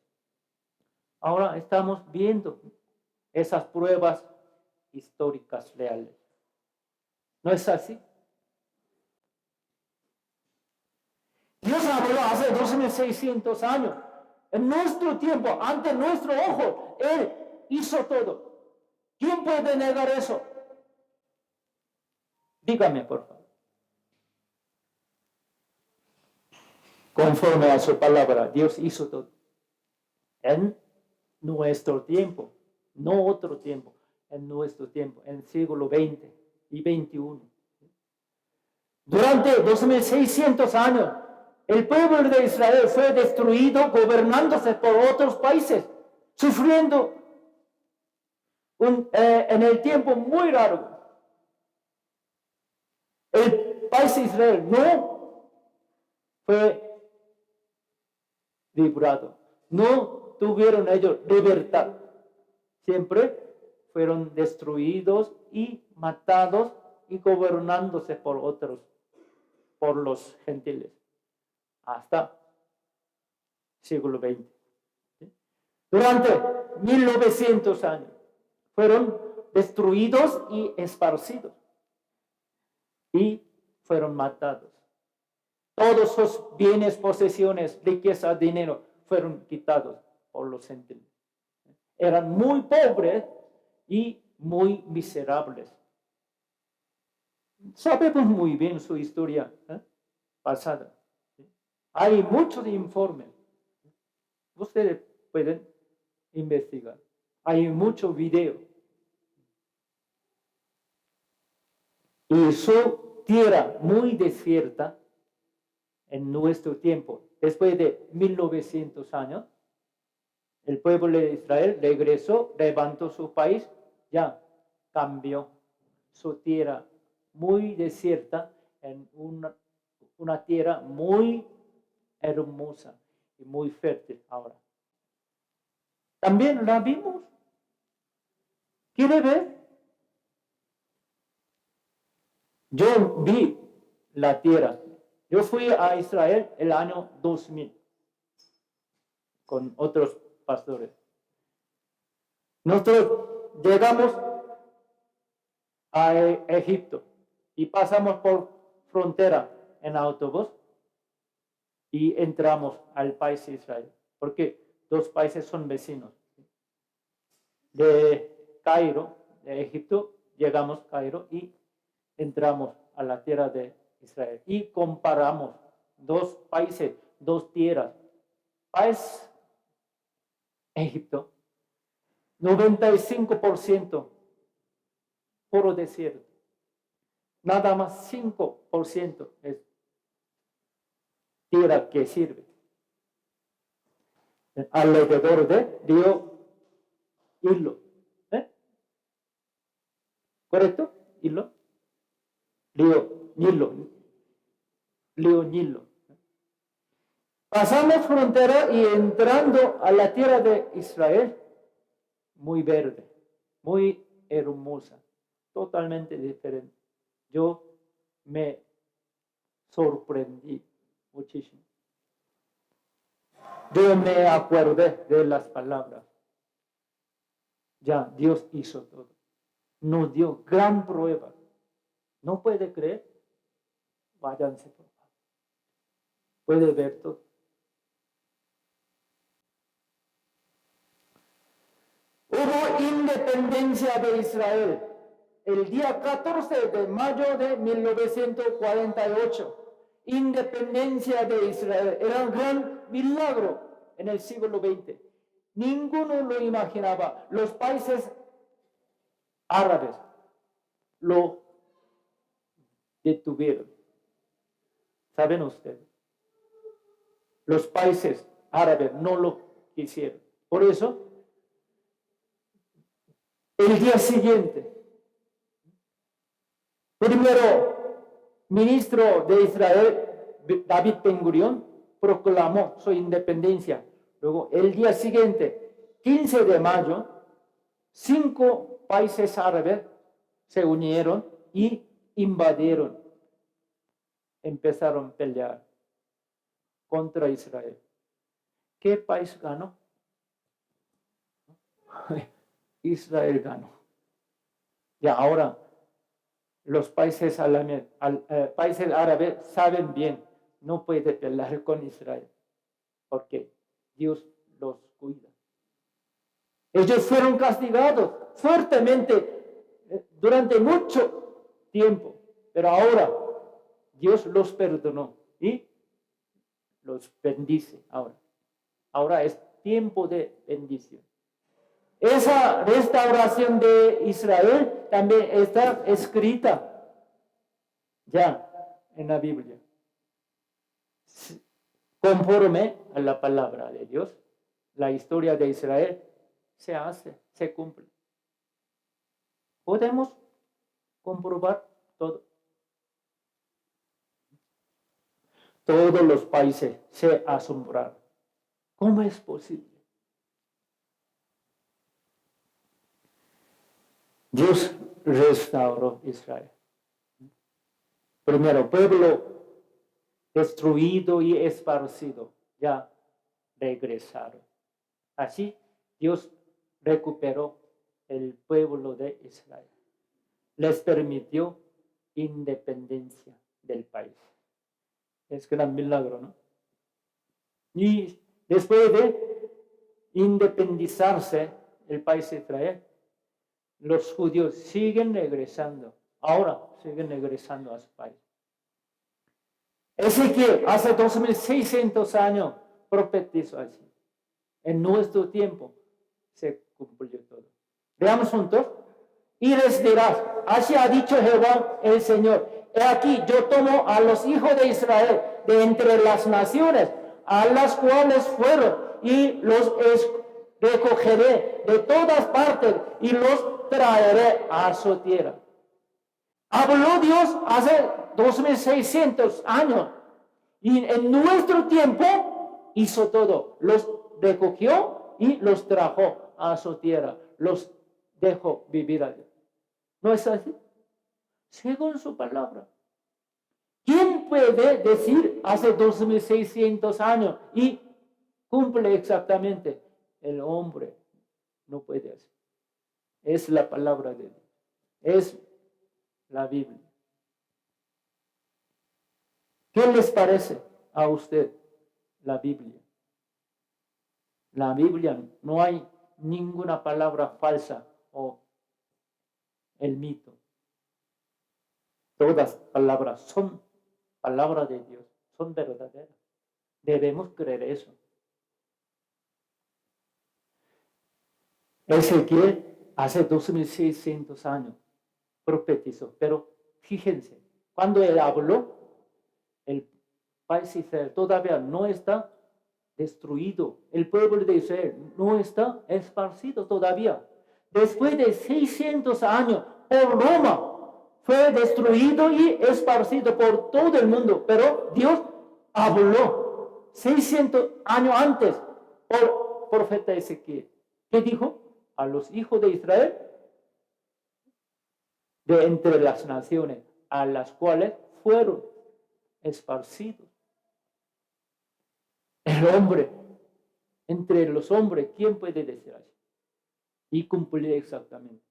Ahora estamos viendo esas pruebas históricas reales. ¿No es así? Dios habló hace 2600 años. En nuestro tiempo, ante nuestro ojo, Él hizo todo. ¿Quién puede negar eso? Dígame, por favor. Conforme a su palabra, Dios hizo todo. En nuestro tiempo, no otro tiempo, en nuestro tiempo, en el siglo XX y XXI. Durante 2600 años, el pueblo de Israel fue destruido gobernándose por otros países, sufriendo en el tiempo muy largo. El país de Israel no fue librado, no tuvieron ellos libertad. Siempre fueron destruidos y matados y gobernándose por otros, por los gentiles, hasta siglo XX. Durante 1900 años fueron destruidos y esparcidos y fueron matados. Todos sus bienes, posesiones, riqueza, dinero fueron quitados por los gentiles. Eran muy pobres y muy miserables. Sabemos muy bien su historia pasada. Hay muchos informes. Ustedes pueden investigar. Hay mucho video. Y su tierra muy desierta en nuestro tiempo, después de 1900 años, el pueblo de Israel regresó, levantó su país, ya cambió su tierra muy desierta en una tierra muy hermosa y muy fértil ahora. También la vimos. ¿Quiere ver? Yo vi la tierra. Yo fui a Israel el año 2000 con otros pastores. Nosotros llegamos a Egipto y pasamos por frontera en autobús y entramos al país de Israel, porque dos países son vecinos. De Cairo, de Egipto, llegamos a Cairo y entramos a la tierra de Israel y comparamos dos países, dos tierras. País Egipto, 95% puro desierto. Nada más 5% es tierra que sirve. Alrededor de río Hilo. ¿Correcto? Hilo. Río Nilo. Río Nilo. Pasamos frontera y entrando a la tierra de Israel, muy verde, muy hermosa, totalmente diferente. Yo me sorprendí muchísimo. Yo me acordé de las palabras. Ya, Dios hizo todo. Nos dio gran prueba. ¿No puede creer? Váyanse por favor. Puede ver todo. Hubo independencia de Israel el día 14 de mayo de 1948. Independencia de Israel. Era un gran milagro en el siglo XX. Ninguno lo imaginaba. Los países árabes lo detuvieron. ¿Saben ustedes? Los países árabes no lo quisieron. Por eso, el día siguiente, primero ministro de Israel, David Ben-Gurión, proclamó su independencia. Luego, el día siguiente, 15 de mayo, 5 países árabes se unieron y invadieron. Empezaron a pelear contra Israel. ¿Qué país ganó? Israel ganó. Y ahora los países árabes saben bien, no puede pelear con Israel, porque Dios los cuida. Ellos fueron castigados fuertemente durante mucho tiempo, pero ahora Dios los perdonó y los bendice ahora. Ahora es tiempo de bendición. Esa restauración de Israel también está escrita ya en la Biblia. Conforme a la palabra de Dios, la historia de Israel se hace, se cumple. Podemos comprobar todo. Todos los países se asombraron. ¿Cómo es posible? Dios restauró Israel. Primero, pueblo destruido y esparcido, ya regresaron. Así, Dios recuperó el pueblo de Israel. Les permitió independencia del país. Es gran milagro, ¿no? Y después de independizarse el país de Israel, los judíos siguen regresando. Ahora siguen regresando a su país. Ezequiel hace 2600 años profetizó así. En nuestro tiempo se cumplió todo. Veamos juntos. Y les dirás, así ha dicho Jehová el Señor. He aquí, yo tomo a los hijos de Israel de entre las naciones, a las cuales fueron, y los recogeré de todas partes y los traeré a su tierra. Habló Dios hace 2600 años y en nuestro tiempo hizo todo. Los recogió y los trajo a su tierra. Los dejó vivir allí. ¿No es así? Según su palabra. ¿Quién puede decir hace 2600 años y cumple exactamente? El hombre no puede hacer. Es la palabra de Dios. Es la Biblia. ¿Qué les parece a usted la Biblia? La Biblia no hay ninguna palabra falsa o el mito. Todas palabras son palabras de Dios, son verdaderas. Debemos creer eso. Ezequiel hace 2600 años profetizó, pero fíjense, cuando él habló, el país de Israel todavía no está destruido. El pueblo de Israel no está esparcido todavía. Después de 600 años, por Roma fue destruido y esparcido por todo el mundo. Pero Dios habló 600 años antes por profeta Ezequiel. ¿Qué dijo? A los hijos de Israel, de entre las naciones a las cuales fueron esparcidos. El hombre, entre los hombres, ¿quién puede decir así? Y cumplir exactamente.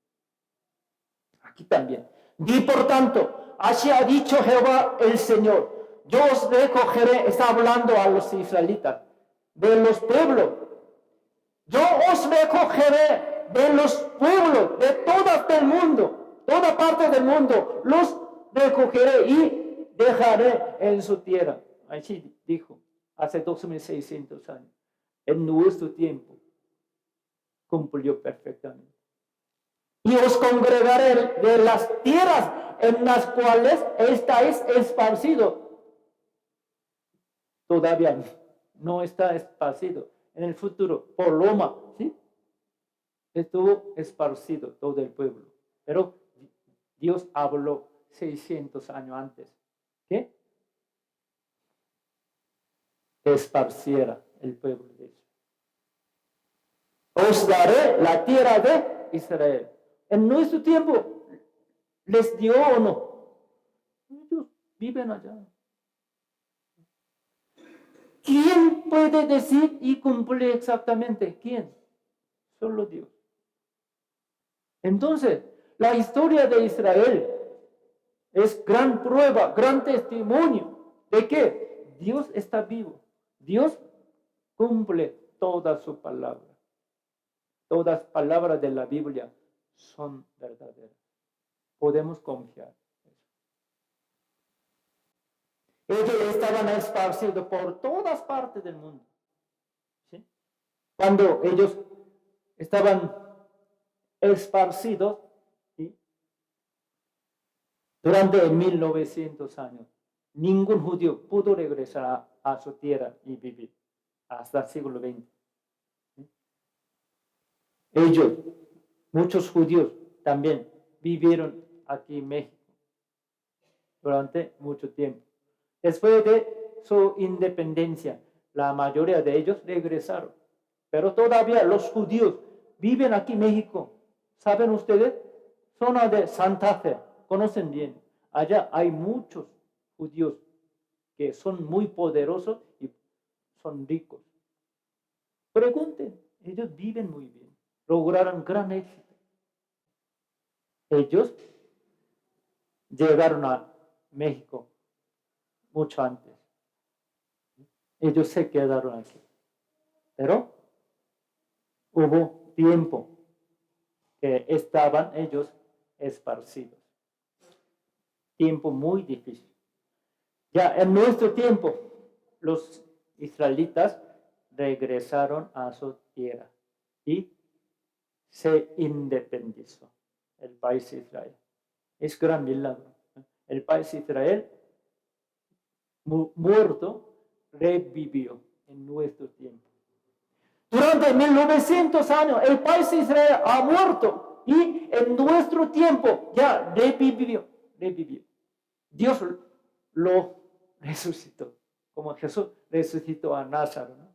Aquí también. Di por tanto, así ha dicho Jehová el Señor, yo os recogeré, está hablando a los israelitas, de los pueblos. Yo os recogeré de los pueblos, de todas del mundo, toda parte del mundo, los recogeré y dejaré en su tierra. Así dijo, hace 2600 años. En nuestro tiempo cumplió perfectamente. Y os congregaré de las tierras en las cuales estáis esparcidos. Todavía no está esparcido. En el futuro, por Roma, ¿sí? Estuvo esparcido todo el pueblo. Pero Dios habló 600 años antes. ¿Qué? Que esparciera el pueblo de Israel. Os daré la tierra de Israel. En nuestro tiempo, ¿les dio o no? Ellos viven allá. ¿Quién puede decir y cumplir exactamente? ¿Quién? Solo Dios. Entonces, la historia de Israel es gran prueba, gran testimonio de que Dios está vivo. Dios cumple toda su palabra. Todas las palabras de la Biblia son verdaderas. Podemos confiar. Ellos estaban esparcidos por todas partes del mundo. ¿Sí? Cuando ellos estaban esparcidos, ¿sí? Durante 1900 años, ningún judío pudo regresar a su tierra y vivir hasta el siglo XX. ¿Sí? Ellos, muchos judíos también vivieron aquí en México durante mucho tiempo. Después de su independencia, la mayoría de ellos regresaron. Pero todavía los judíos viven aquí en México. ¿Saben ustedes? Zona de Santa Fe, conocen bien. Allá hay muchos judíos que son muy poderosos y son ricos. Pregunten, ellos viven muy bien. Lograron gran éxito. Ellos llegaron a México mucho antes. ellos se quedaron aquí. Pero hubo tiempo que estaban ellos esparcidos. Tiempo muy difícil. Ya en nuestro tiempo, los israelitas regresaron a su tierra y se independizó el país de Israel. Es gran milagro. El país de Israel, muerto, revivió en nuestro tiempo. Durante 1900 años, el país de Israel ha muerto y en nuestro tiempo ya revivió. Dios lo resucitó, como Jesús resucitó a Lázaro, ¿no?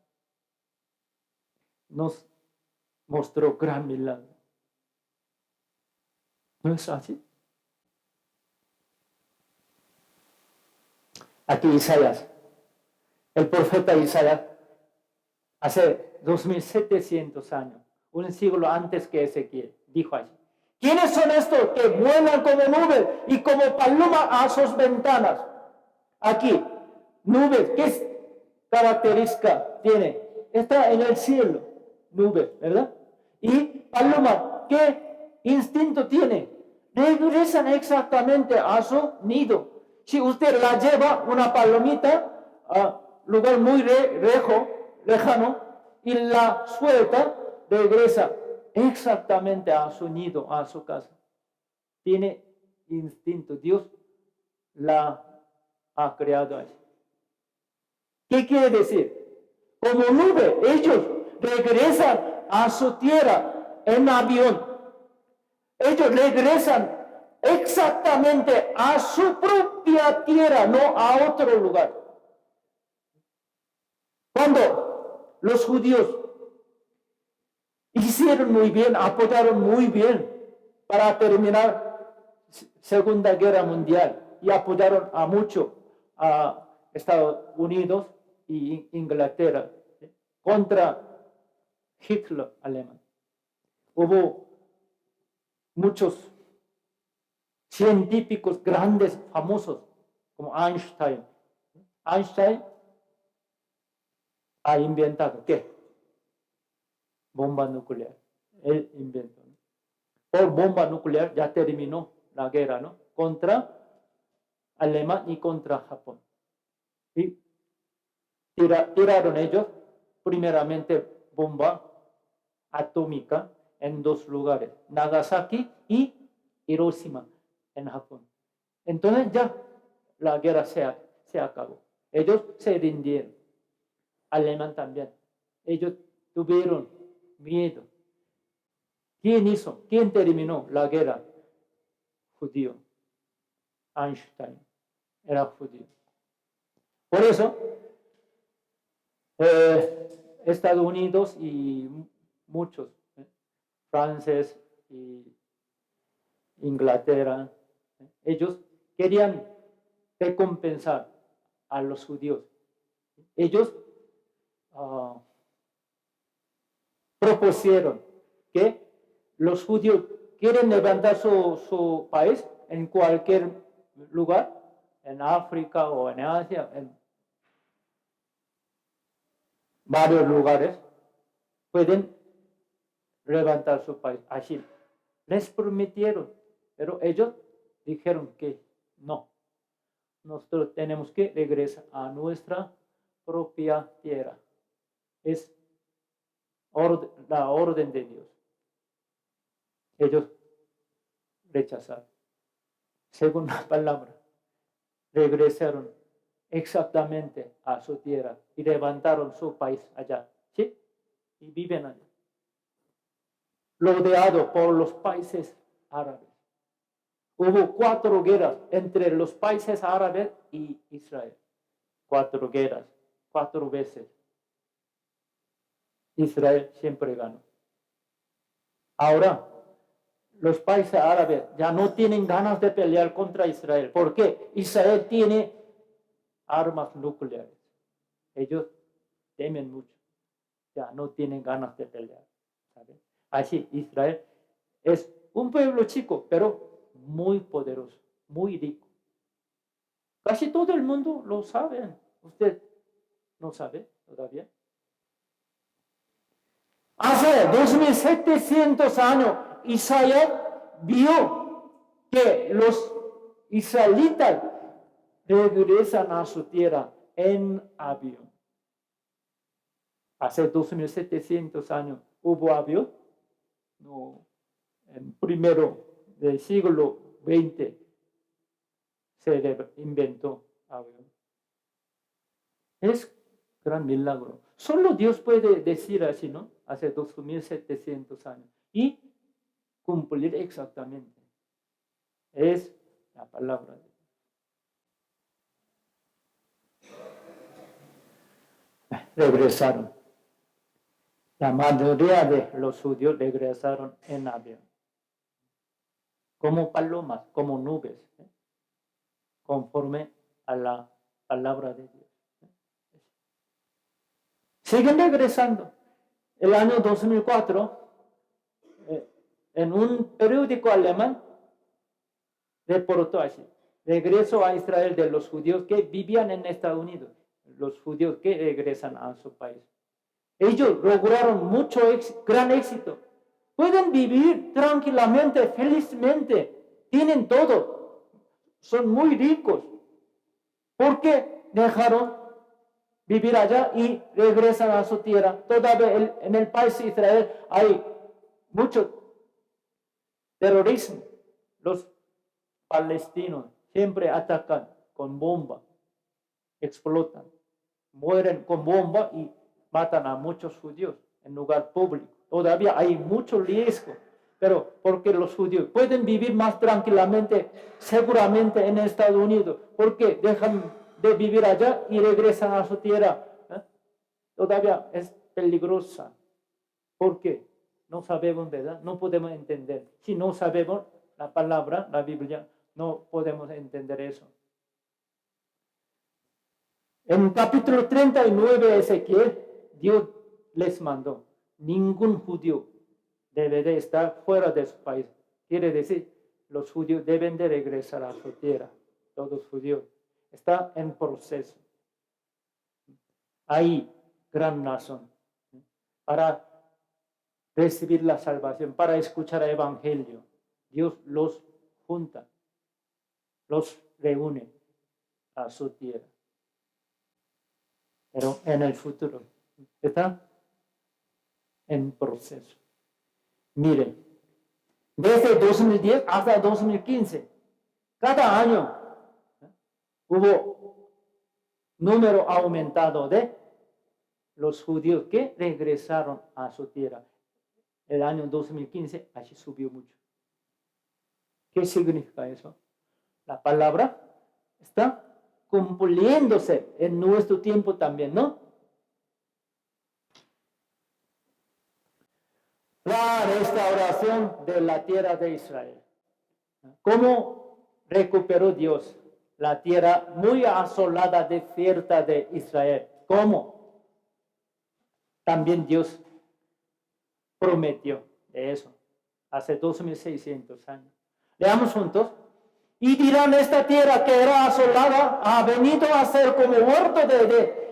Nos mostró gran milagro. ¿No es así? Aquí Isaías, el profeta Isaías, hace 2700 años, un siglo antes que Ezequiel, dijo allí: ¿quiénes son estos que vuelan como nubes y como paloma a sus ventanas? Aquí, nubes, ¿qué característica tiene? Está en el cielo, nube, ¿verdad? Y paloma, ¿qué instinto tiene? Regresan exactamente a su nido. Si usted la lleva, una palomita, a lugar muy lejano, y la suelta, regresa exactamente a su nido, a su casa. Tiene instinto. Dios la ha creado allí. ¿Qué quiere decir? Como nube, ellos regresan a su tierra en avión. Ellos regresan exactamente a su propia tierra, no a otro lugar. Cuando los judíos hicieron muy bien, apoyaron muy bien para terminar Segunda Guerra Mundial y apoyaron a mucho a Estados Unidos y Inglaterra contra Hitler alemán. Hubo muchos científicos grandes, famosos, como Einstein. Einstein ha inventado, ¿qué? Bomba nuclear. Él inventó, ¿no? Por bomba nuclear ya terminó la guerra, ¿no? Contra Alemania y contra Japón. Y tiraron ellos, primeramente, bomba atómica en dos lugares, Nagasaki y Hiroshima, en Japón. Entonces ya la guerra se acabó. Ellos se rindieron. Alemán también. Ellos tuvieron miedo. ¿Quién terminó la guerra? Judío. Einstein era judío. Por eso, Estados Unidos y muchos, Francia y Inglaterra, ellos querían recompensar a los judíos. Ellos propusieron que los judíos quieren levantar su país en cualquier lugar, en África o en Asia, en varios lugares, pueden levantar su país. Así les prometieron, pero ellos dijeron que no. Nosotros tenemos que regresar a nuestra propia tierra. Es la orden de Dios. Ellos rechazaron. Según la palabra, regresaron exactamente a su tierra y levantaron su país allá, ¿sí? Y viven allá, rodeado por los países árabes. Hubo 4 guerras entre los países árabes y Israel. 4 guerras, 4 veces. Israel siempre ganó. Ahora, los países árabes ya no tienen ganas de pelear contra Israel. ¿Por qué? Israel tiene armas nucleares. Ellos temen mucho. Ya no tienen ganas de pelear. ¿Sabe? Así, Israel es un pueblo chico, pero muy poderoso, muy rico. Casi todo el mundo lo sabe. Usted ¿No sabe todavía? Hace 2700 años, Isaías vio que los israelitas regresan a su tierra en avión. Hace 2700 años, ¿hubo avión? No. En primero del siglo XX se inventó avión. Es gran milagro. Solo Dios puede decir así, ¿no? Hace 2700 años. Y cumplir exactamente. Es la palabra de Dios. Regresaron. La mayoría de los judíos regresaron en avión. Como palomas, como nubes. Conforme a la palabra de Dios. Siguen regresando. El año 2004, en un periódico alemán, reportó así: regreso a Israel de los judíos que vivían en Estados Unidos, los judíos que regresan a su país. Ellos lograron gran éxito. Pueden vivir tranquilamente, felizmente, tienen todo, son muy ricos. ¿Por qué dejaron vivir allá y regresan a su tierra? Todavía en el país de Israel hay mucho terrorismo. Los palestinos siempre atacan con bomba, explotan, mueren con bomba y matan a muchos judíos en lugar público. Todavía hay mucho riesgo, pero porque los judíos pueden vivir más tranquilamente, seguramente en Estados Unidos, porque dejan de vivir allá y regresan a su tierra. Todavía es peligrosa. ¿Por qué? No sabemos, ¿verdad? No podemos entender. Si no sabemos la palabra, la Biblia, no podemos entender eso. En capítulo 39 de Ezequiel, Dios les mandó: ningún judío debe de estar fuera de su país. Quiere decir, los judíos deben de regresar a su tierra. Todos judíos. Está en proceso. Hay gran razón para recibir la salvación, para escuchar el evangelio. Dios los junta, los reúne a su tierra. Pero en el futuro está en proceso. Miren, desde 2010 hasta 2015, cada año hubo número aumentado de los judíos que regresaron a su tierra. El año 2015 así subió mucho. ¿Qué significa eso? La palabra está cumpliéndose en nuestro tiempo también, ¿no? La restauración de la tierra de Israel. ¿Cómo recuperó Dios la tierra muy asolada, desierta de Israel? ¿Cómo? También Dios prometió de eso hace 2600 años. Leamos juntos. Y dirán: esta tierra que era asolada ha venido a ser como huerto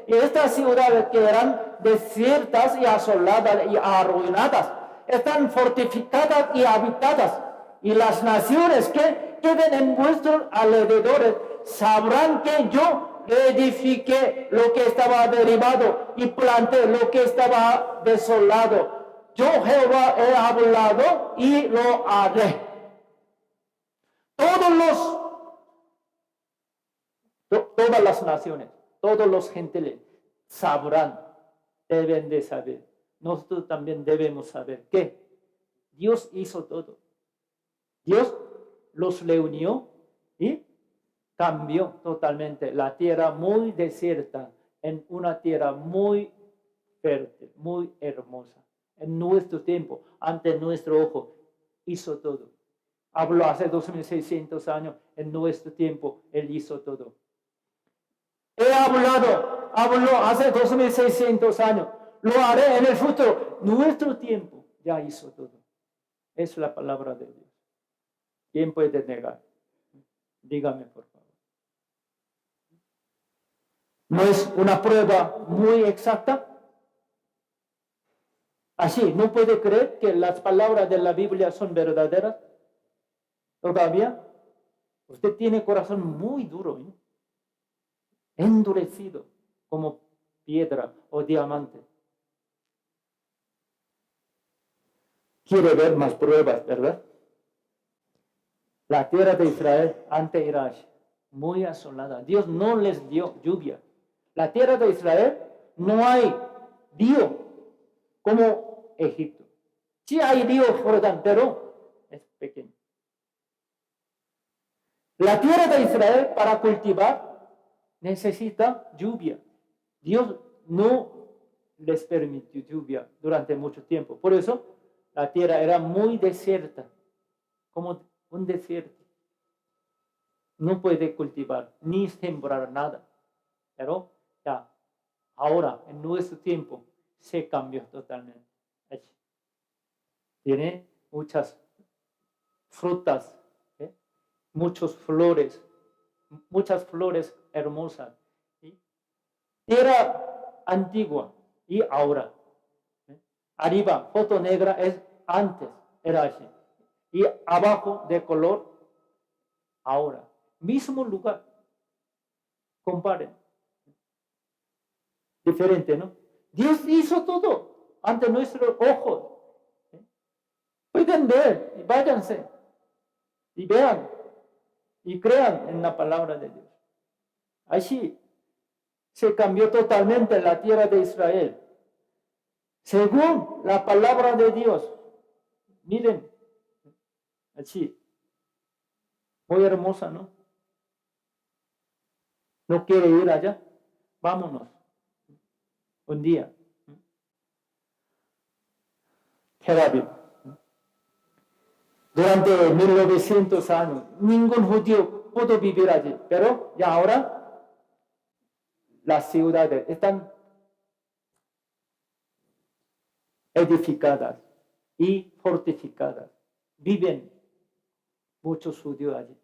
y estas ciudades que eran desiertas y asoladas y arruinadas están fortificadas y habitadas, y las naciones que queden en vuestros alrededores sabrán que yo edifiqué lo que estaba derribado y planté lo que estaba desolado. Yo Jehová he hablado y lo haré. Todas las naciones, todos los gentiles sabrán, deben de saber. Nosotros también debemos saber que Dios hizo todo. Dios los reunió y cambió totalmente la tierra muy desierta en una tierra muy fértil, muy hermosa. En nuestro tiempo, ante nuestro ojo, hizo todo. Habló hace 2600 años, en nuestro tiempo, Él hizo todo. Habló hace 2600 años, lo haré en el futuro. Nuestro tiempo ya hizo todo. Es la palabra de Dios. ¿Quién puede negar? Dígame, por favor. ¿No es una prueba muy exacta? Así, ¿no puede creer que las palabras de la Biblia son verdaderas? Todavía, usted tiene corazón muy duro, ¿eh? Endurecido, como piedra o diamante. Quiere ver más pruebas, ¿verdad? La tierra de Israel ante Irak, muy asolada. Dios no les dio lluvia. La tierra de Israel no hay río como Egipto. Sí hay río Jordán, pero es pequeño. La tierra de Israel para cultivar necesita lluvia. Dios no les permitió lluvia durante mucho tiempo. Por eso la tierra era muy desierta, como un desierto. No puede cultivar ni sembrar nada. Pero ya, ahora, en nuestro tiempo, se cambió totalmente. Tiene muchas frutas, muchas flores hermosas. ¿Sí? Tierra antigua y ahora. Arriba, foto negra es antes, era así. Y abajo de color, ahora. Mismo lugar. Comparen. Diferente, ¿no? Dios hizo todo ante nuestros ojos. Pueden ver y váyanse y vean y crean en la palabra de Dios. Así se cambió totalmente la tierra de Israel. Según la palabra de Dios. Miren, así. Muy hermosa, ¿no? ¿No quiere ir allá? Vámonos. Un día. Tel Aviv. Durante 1900 años, ningún judío pudo vivir allí. Pero ya ahora, las ciudades están edificadas y fortificadas. Viven muchos judíos allí.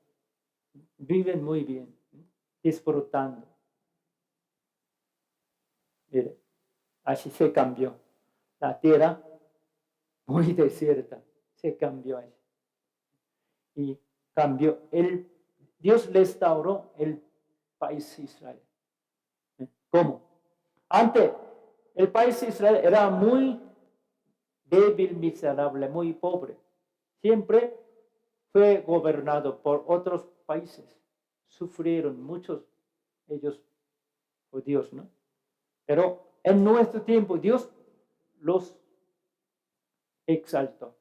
Viven muy bien, disfrutando. Mire, así se cambió. La tierra muy desierta se cambió allí. Y cambió. Dios restauró el país de Israel. ¿Cómo? Antes, el país de Israel era muy débil, miserable, muy pobre. Siempre fue gobernado por otros países. Sufrieron muchos ellos judíos, ¿no? Pero en nuestro tiempo Dios los exaltó,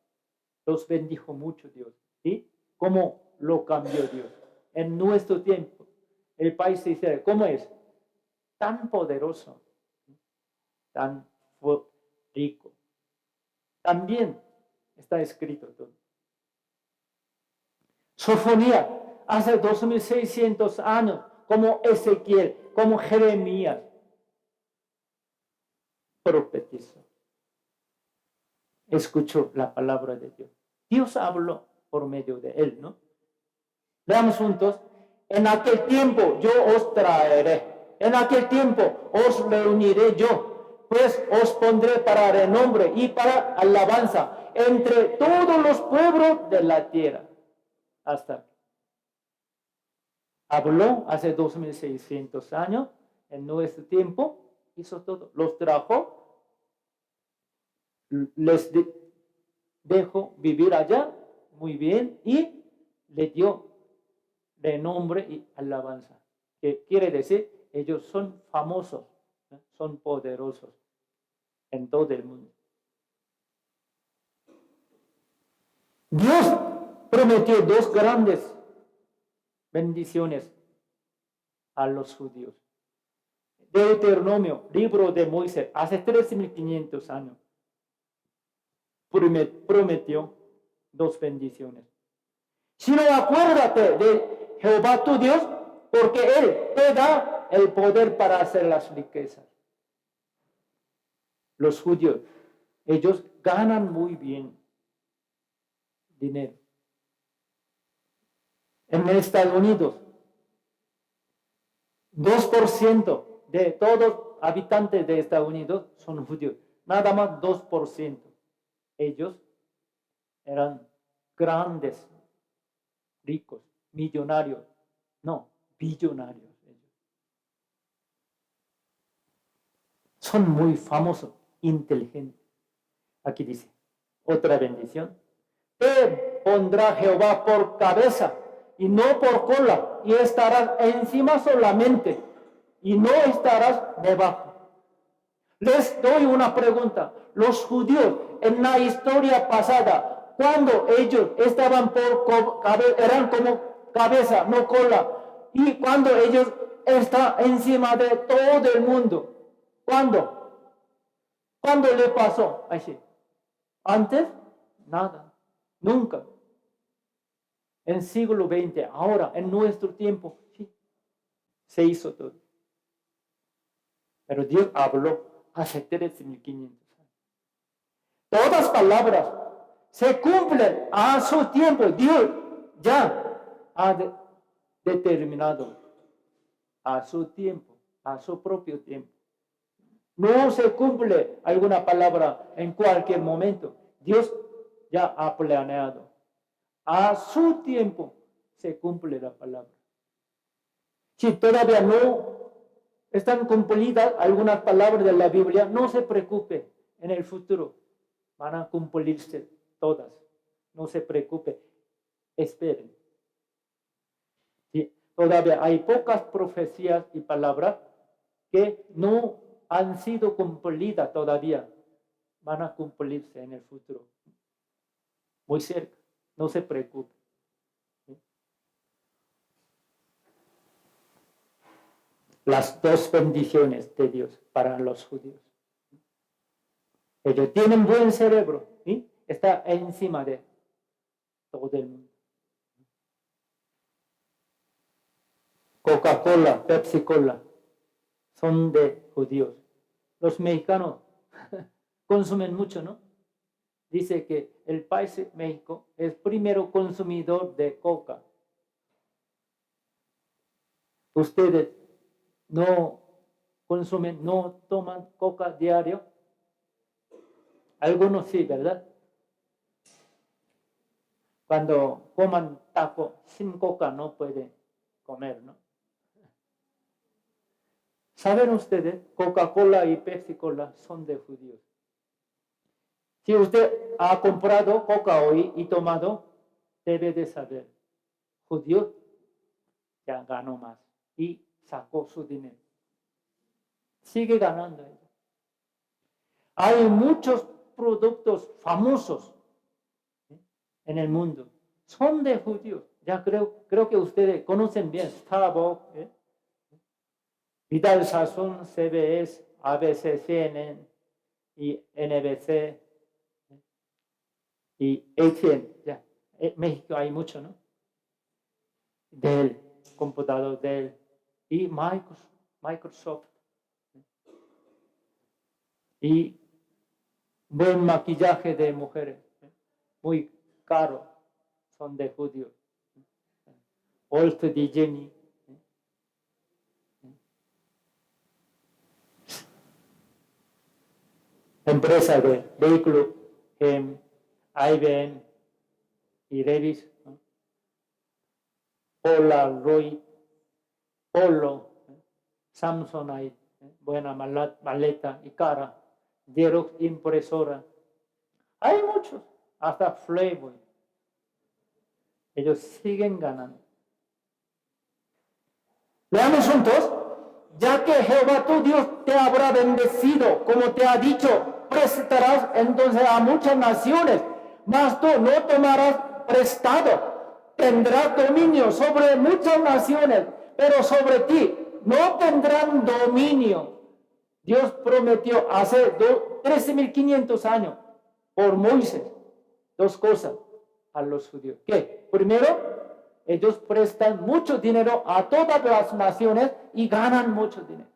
los bendijo mucho Dios. ¿Sí? ¿Cómo lo cambió Dios? En nuestro tiempo, el país de Israel, ¿cómo es? Tan poderoso, tan rico. También está escrito todo. Sofonía, hace 2600 años, como Ezequiel, como Jeremías, profetizó. Escuchó la palabra de Dios. Dios habló por medio de él, ¿no? Leamos juntos. En aquel tiempo yo os traeré. En aquel tiempo os reuniré yo, pues os pondré para renombre y para alabanza entre todos los pueblos de la tierra. Hasta aquí. Habló hace 2600 años, en nuestro tiempo, hizo todo. Los trajo, les dejó vivir allá muy bien y le dio renombre y alabanza. Que quiere decir, ellos son famosos, son poderosos en todo el mundo. Dios prometió dos grandes bendiciones a los judíos. Deuteronomio, libro de Moisés, hace 3500 años, prometió dos bendiciones. Si no, acuérdate de Jehová tu Dios, porque Él te da el poder para hacer las riquezas. Los judíos, ellos ganan muy bien dinero. En Estados Unidos, 2% de todos habitantes de Estados Unidos son judíos. Nada más 2%. Ellos eran grandes, ricos, millonarios. No, billonarios. Son muy famosos, inteligentes. Aquí dice, otra bendición. Te pondrá Jehová por cabeza y no por cola, y estarás encima solamente, y no estarás debajo. Les doy una pregunta. Los judíos en la historia pasada, cuando ellos estaban eran como cabeza, no cola, y cuando ellos están encima de todo el mundo, ¿cuándo? ¿Cuándo le pasó así? Antes, nada, nunca. En siglo XX, ahora, en nuestro tiempo, sí, se hizo todo. Pero Dios habló hace 13.500 años. Todas palabras se cumplen a su tiempo. Dios ya ha determinado a su tiempo, a su propio tiempo. No se cumple alguna palabra en cualquier momento. Dios ya ha planeado. A su tiempo se cumple la palabra. Si todavía no están cumplidas algunas palabras de la Biblia, no se preocupe. En el futuro van a cumplirse todas. No se preocupe. Esperen. Sí, todavía hay pocas profecías y palabras que no han sido cumplidas todavía. Van a cumplirse en el futuro. Muy cerca. No se preocupe. Las dos bendiciones de Dios para los judíos. Ellos tienen buen cerebro. ¿Sí? Está encima de todo el mundo. Coca-Cola, Pepsi-Cola son de judíos. Los mexicanos consumen mucho, ¿no? Dice que el país de México es primero consumidor de coca. Ustedes no consumen, no toman coca diario. Algunos sí, ¿verdad? Cuando coman taco sin coca no pueden comer, ¿no? ¿Saben ustedes? Coca-Cola y Pepsi-Cola son de judíos. Si usted ha comprado coca hoy y tomado, debe de saber, judío ya ganó más y sacó su dinero. Sigue ganando. Hay muchos productos famosos en el mundo. Son de judíos. Ya creo que ustedes conocen bien Starbucks, Vidal Sassoon, CBS, ABC, CNN y NBC. Y AT&T, ya. En México hay mucho, ¿no? Dell, computador Dell. Y Microsoft. Y buen maquillaje de mujeres. Muy caro. Son de judíos. Walt Disney. Empresa de vehículos. IBM y Levi's, ¿no? Polaroid, Polo, Samsonite, buena maleta y cara, Xerox, impresora. Hay muchos, hasta Playboy. Ellos siguen ganando. Leamos juntos. Ya que Jehová tu Dios te habrá bendecido, como te ha dicho, prestarás entonces a muchas naciones, mas tú no tomarás prestado. Tendrás dominio sobre muchas naciones, pero sobre ti no tendrán dominio. Dios prometió hace 13.500 años por Moisés dos cosas a los judíos. ¿Qué? Primero, ellos prestan mucho dinero a todas las naciones y ganan mucho dinero.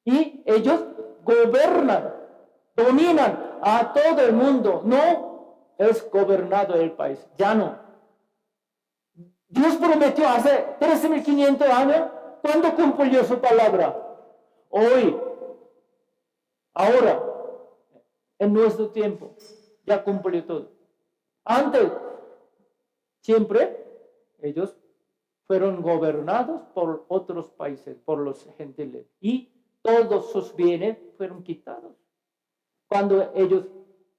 Y ellos gobernan, dominan a todo el mundo. No es gobernado el país, ya no. Dios prometió hace 13.500 años, ¿cuándo cumplió su palabra? Hoy, ahora, en nuestro tiempo, ya cumplió todo. Antes, siempre ellos fueron gobernados por otros países, por los gentiles, y todos sus bienes fueron quitados. Cuando ellos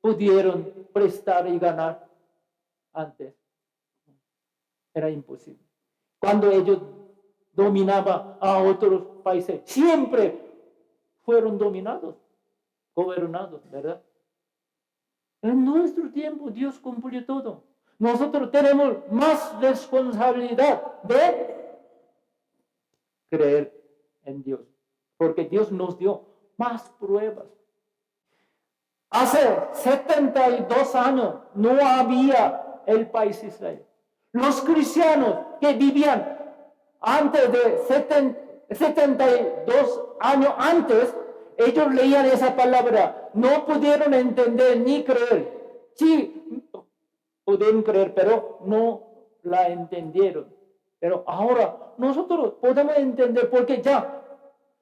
pudieron prestar y ganar, antes era imposible. Cuando ellos dominaban a otros países, siempre fueron dominados, gobernados, ¿verdad? En nuestro tiempo Dios cumplió todo. Nosotros tenemos más responsabilidad de creer en Dios, porque Dios nos dio más pruebas. Hace 72 años no había el país Israel. Los cristianos que vivían antes de 72 años antes, ellos leían esa palabra, no pudieron entender ni creer. Sí, pudieron creer, pero no la entendieron. Pero ahora nosotros podemos entender porque ya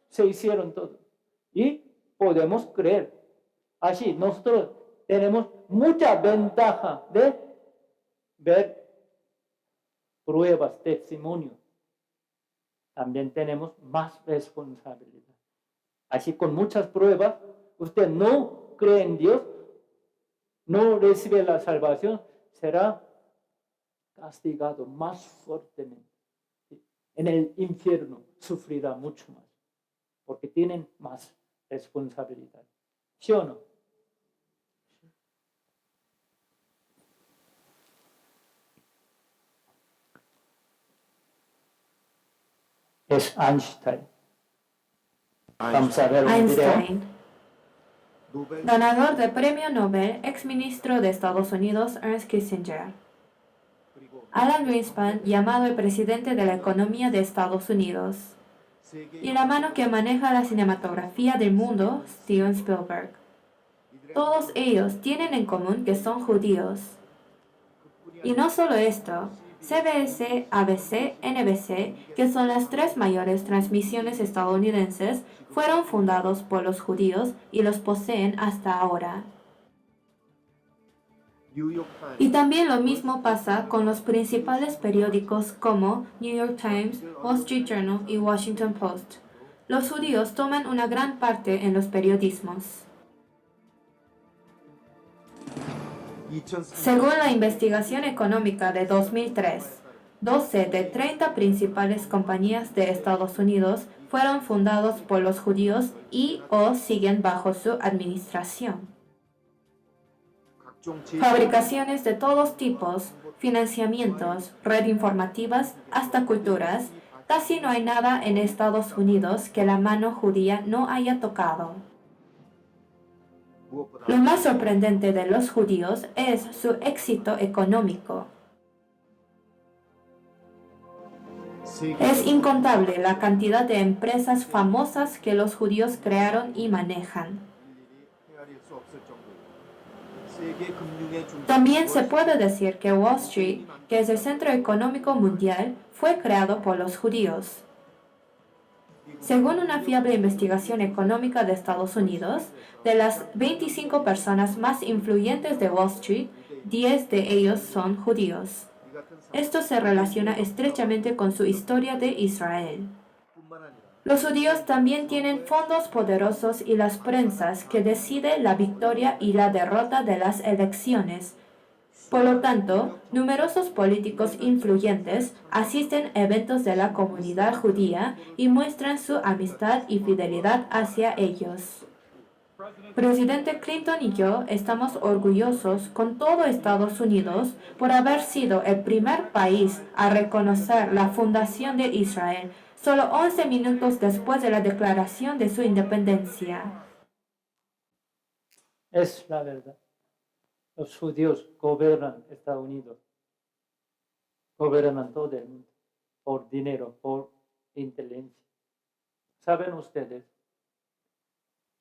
se hicieron todo. Y podemos creer. Así, nosotros tenemos mucha ventaja de ver pruebas, testimonios. También tenemos más responsabilidad. Así, con muchas pruebas, usted no cree en Dios, no recibe la salvación, será castigado más fuertemente. En el infierno sufrirá mucho más, porque tienen más responsabilidad. ¿Sí o no? Es Einstein. Vamos a ver un video. Einstein, ganador del Premio Nobel, exministro de Estados Unidos Ernst Kissinger. Alan Greenspan, llamado el presidente de la economía de Estados Unidos. Y la mano que maneja la cinematografía del mundo, Steven Spielberg. Todos ellos tienen en común que son judíos. Y no solo esto, CBS, ABC, NBC, que son las tres mayores transmisiones estadounidenses, fueron fundados por los judíos y los poseen hasta ahora. Y también lo mismo pasa con los principales periódicos como New York Times, Wall Street Journal y Washington Post. Los judíos toman una gran parte en los periodismos. Según la investigación económica de 2003, 12 de 30 principales compañías de Estados Unidos fueron fundados por los judíos y o siguen bajo su administración. Fabricaciones de todos tipos, financiamientos, red informativas, hasta culturas, casi no hay nada en Estados Unidos que la mano judía no haya tocado. Lo más sorprendente de los judíos es su éxito económico. Es incontable la cantidad de empresas famosas que los judíos crearon y manejan. También se puede decir que Wall Street, que es el centro económico mundial, fue creado por los judíos. Según una fiable investigación económica de Estados Unidos, de las 25 personas más influyentes de Wall Street, 10 de ellos son judíos. Esto se relaciona estrechamente con su historia de Israel. Los judíos también tienen fondos poderosos y las prensas que deciden la victoria y la derrota de las elecciones. Por lo tanto, numerosos políticos influyentes asisten a eventos de la comunidad judía y muestran su amistad y fidelidad hacia ellos. Presidente Clinton y yo estamos orgullosos con todo Estados Unidos por haber sido el primer país a reconocer la fundación de Israel solo 11 minutos después de la declaración de su independencia. Es la verdad. Los judíos gobiernan Estados Unidos, gobiernan todo el mundo, por dinero, por inteligencia. ¿Saben ustedes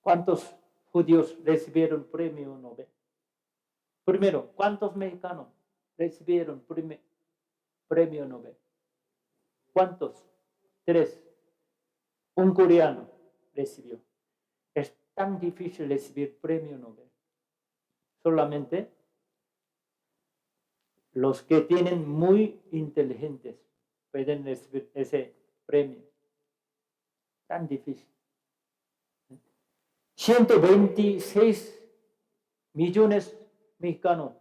cuántos judíos recibieron premio Nobel? Primero, ¿cuántos mexicanos recibieron premio Nobel? ¿Cuántos? 3. Un coreano recibió. Es tan difícil recibir premio Nobel. Solamente los que tienen muy inteligentes pueden recibir ese premio. Tan difícil. 126 millones mexicanos,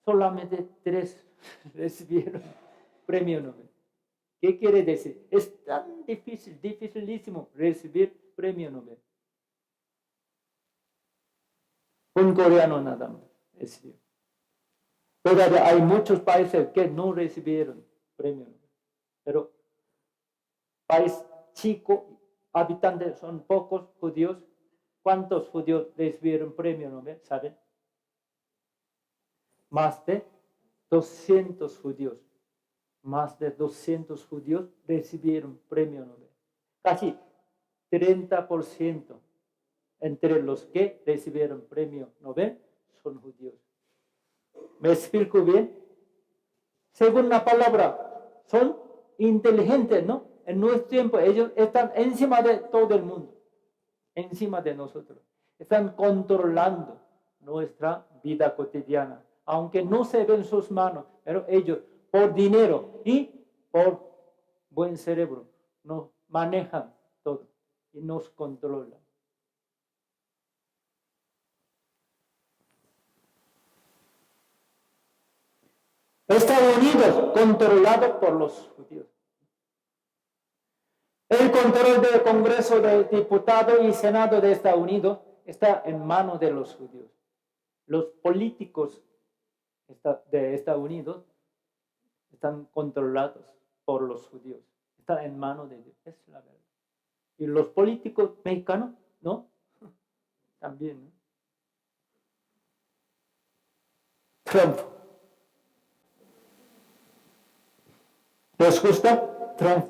solamente 3 recibieron premio Nobel. ¿Qué quiere decir? Es tan difícil, dificilísimo recibir premio Nobel. Un coreano nada más recibió. Todavía hay muchos países que no recibieron premio Nobel. Pero país chico, habitantes son pocos judíos. ¿Cuántos judíos recibieron premio Nobel? ¿Saben? Más de 200 judíos. Más de 200 judíos recibieron premio Nobel. Casi 30% entre los que recibieron premio Nobel son judíos. ¿Me explico bien? Según la palabra, son inteligentes, ¿no? En nuestro tiempo ellos están encima de todo el mundo, encima de nosotros. Están controlando nuestra vida cotidiana, aunque no se ven sus manos, pero ellos por dinero y por buen cerebro nos manejan todo y nos controlan. Estados Unidos controlado por los judíos. El control del Congreso de Diputados y Senado de Estados Unidos está en manos de los judíos. Los políticos de Estados Unidos están controlados por los judíos. Están en manos de Dios. Es la verdad. Y los políticos mexicanos, ¿no? También, ¿no? Trump. ¿Les gusta? Trump.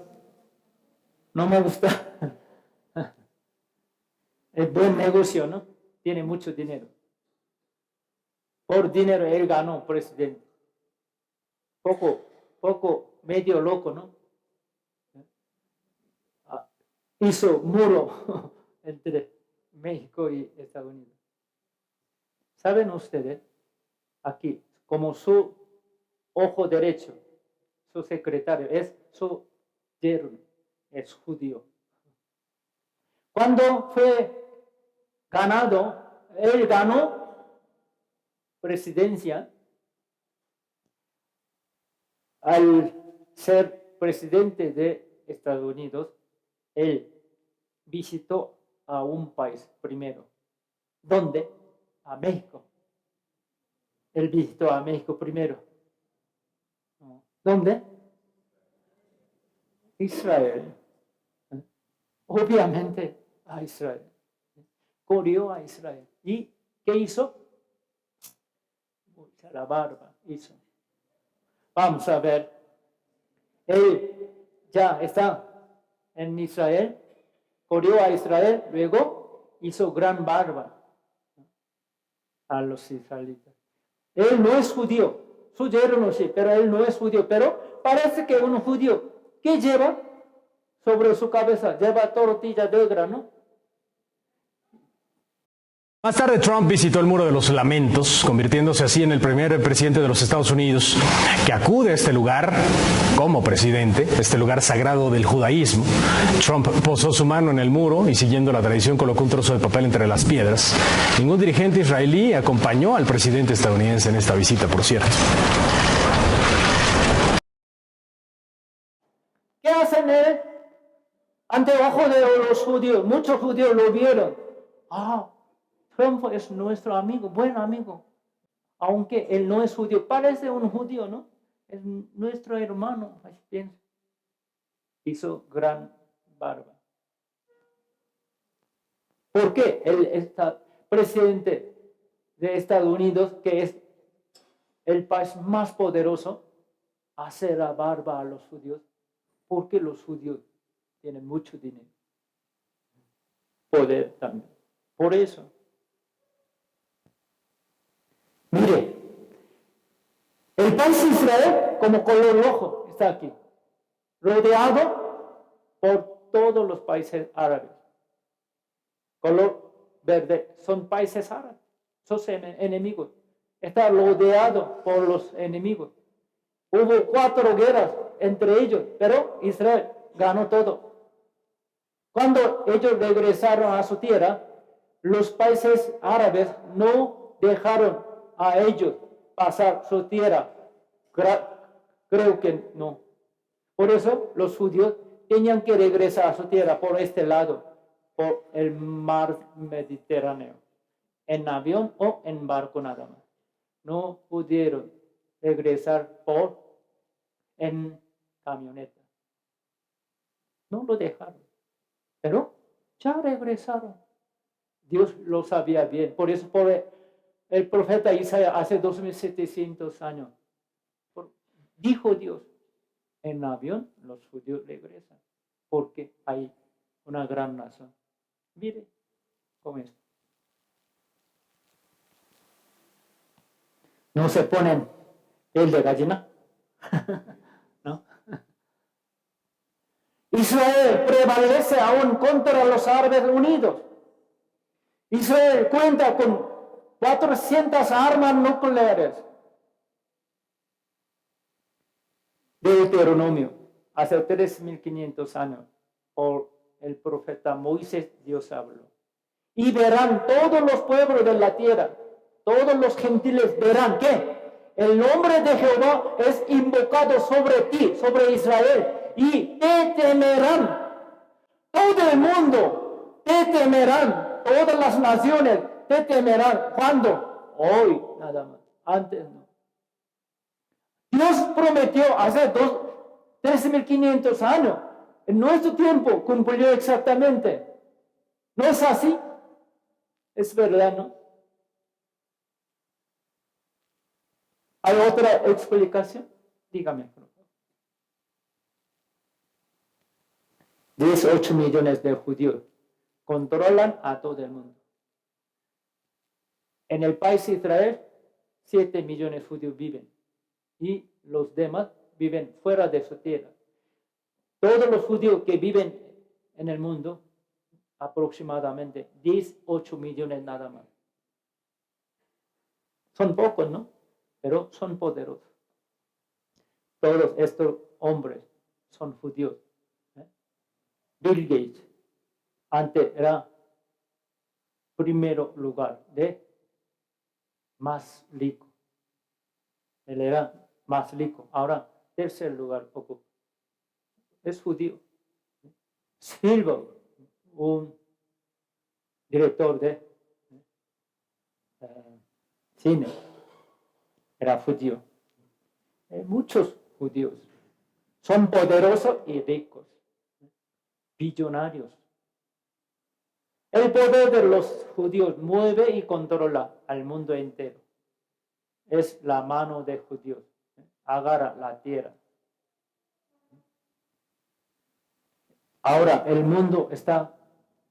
No me gusta. Es buen negocio, ¿no? Tiene mucho dinero. Por dinero él ganó presidente. Medio loco, ¿no? Hizo muro entre México y Estados Unidos. ¿Saben ustedes? Aquí, como su ojo derecho, su secretario, es su yerno, es judío. Cuando fue ganado, él ganó presidencia. Al ser presidente de Estados Unidos, él visitó a un país primero. ¿Dónde? A México. Él visitó a México primero. ¿Dónde? Israel. Obviamente a Israel. Corrió a Israel. ¿Y qué hizo? La barba hizo. Vamos a ver. Él ya está en Israel. Corrió a Israel. Luego hizo gran barba a los israelitas. Él no es judío. Su yerno sí, pero él no es judío. Pero parece que un judío, ¿qué lleva sobre su cabeza? Lleva tortilla de grano. Más tarde Trump visitó el Muro de los Lamentos, convirtiéndose así en el primer presidente de los Estados Unidos que acude a este lugar como presidente, este lugar sagrado del judaísmo. Trump posó su mano en el muro y, siguiendo la tradición, colocó un trozo de papel entre las piedras. Ningún dirigente israelí acompañó al presidente estadounidense en esta visita, por cierto. ¿Qué hacen él? Ante ojo de los judíos, muchos judíos lo vieron. Trump es nuestro amigo, buen amigo. Aunque él no es judío, parece un judío, ¿no? Es nuestro hermano, así piensa. Hizo gran barba. ¿Por qué él está presidente de Estados Unidos, que es el país más poderoso, hace la barba a los judíos? Porque los judíos tienen mucho dinero. Poder también. Por eso. Mire, el país Israel, como color rojo, está aquí, rodeado por todos los países árabes. color verde, son países árabes, son enemigos. Está rodeado por los enemigos. Hubo 4 guerras entre ellos, pero Israel ganó todo. Cuando ellos regresaron a su tierra, los países árabes no dejaron a ellos pasar su tierra. Creo que no. Por eso los judíos tenían que regresar a su tierra por este lado, por el mar Mediterráneo, en avión o en barco nada más. No pudieron regresar en camioneta. No lo dejaron, pero ya regresaron. Dios lo sabía bien. Por eso el profeta Isaías hace 2700 años dijo Dios, en avión los judíos regresan, porque hay una gran nación. Mire con esto. No se ponen piel de gallina. ¿No? Israel prevalece aún contra los Árabes Unidos. Israel cuenta con 400 armas nucleares. Deuteronomio, hace 3.500 años, por el profeta Moisés, Dios habló. Y verán todos los pueblos de la tierra, todos los gentiles verán que el nombre de Jehová es invocado sobre ti, sobre Israel, y te temerán. Todo el mundo te temerán, todas las naciones te temerán. ¿Cuándo? Hoy nada más, antes no. Dios prometió hace 3.500 años. En nuestro tiempo cumplió exactamente. ¿No es así? Es verdad, ¿no? ¿Hay otra explicación? Dígame, por favor. 18 millones de judíos controlan a todo el mundo. En el país de Israel, 7 millones de judíos viven. Y los demás viven fuera de su tierra. Todos los judíos que viven en el mundo, aproximadamente 18 millones nada más. Son pocos, ¿no? Pero son poderosos. Todos estos hombres son judíos. Bill Gates antes era primero lugar de más rico. Él era más rico. Ahora, tercer lugar, poco. Es judío. Spielberg, un director de cine, era judío. Muchos judíos son poderosos y ricos, billonarios. El poder de los judíos mueve y controla al mundo entero. Es la mano de judíos. Agarra la tierra. Ahora el mundo está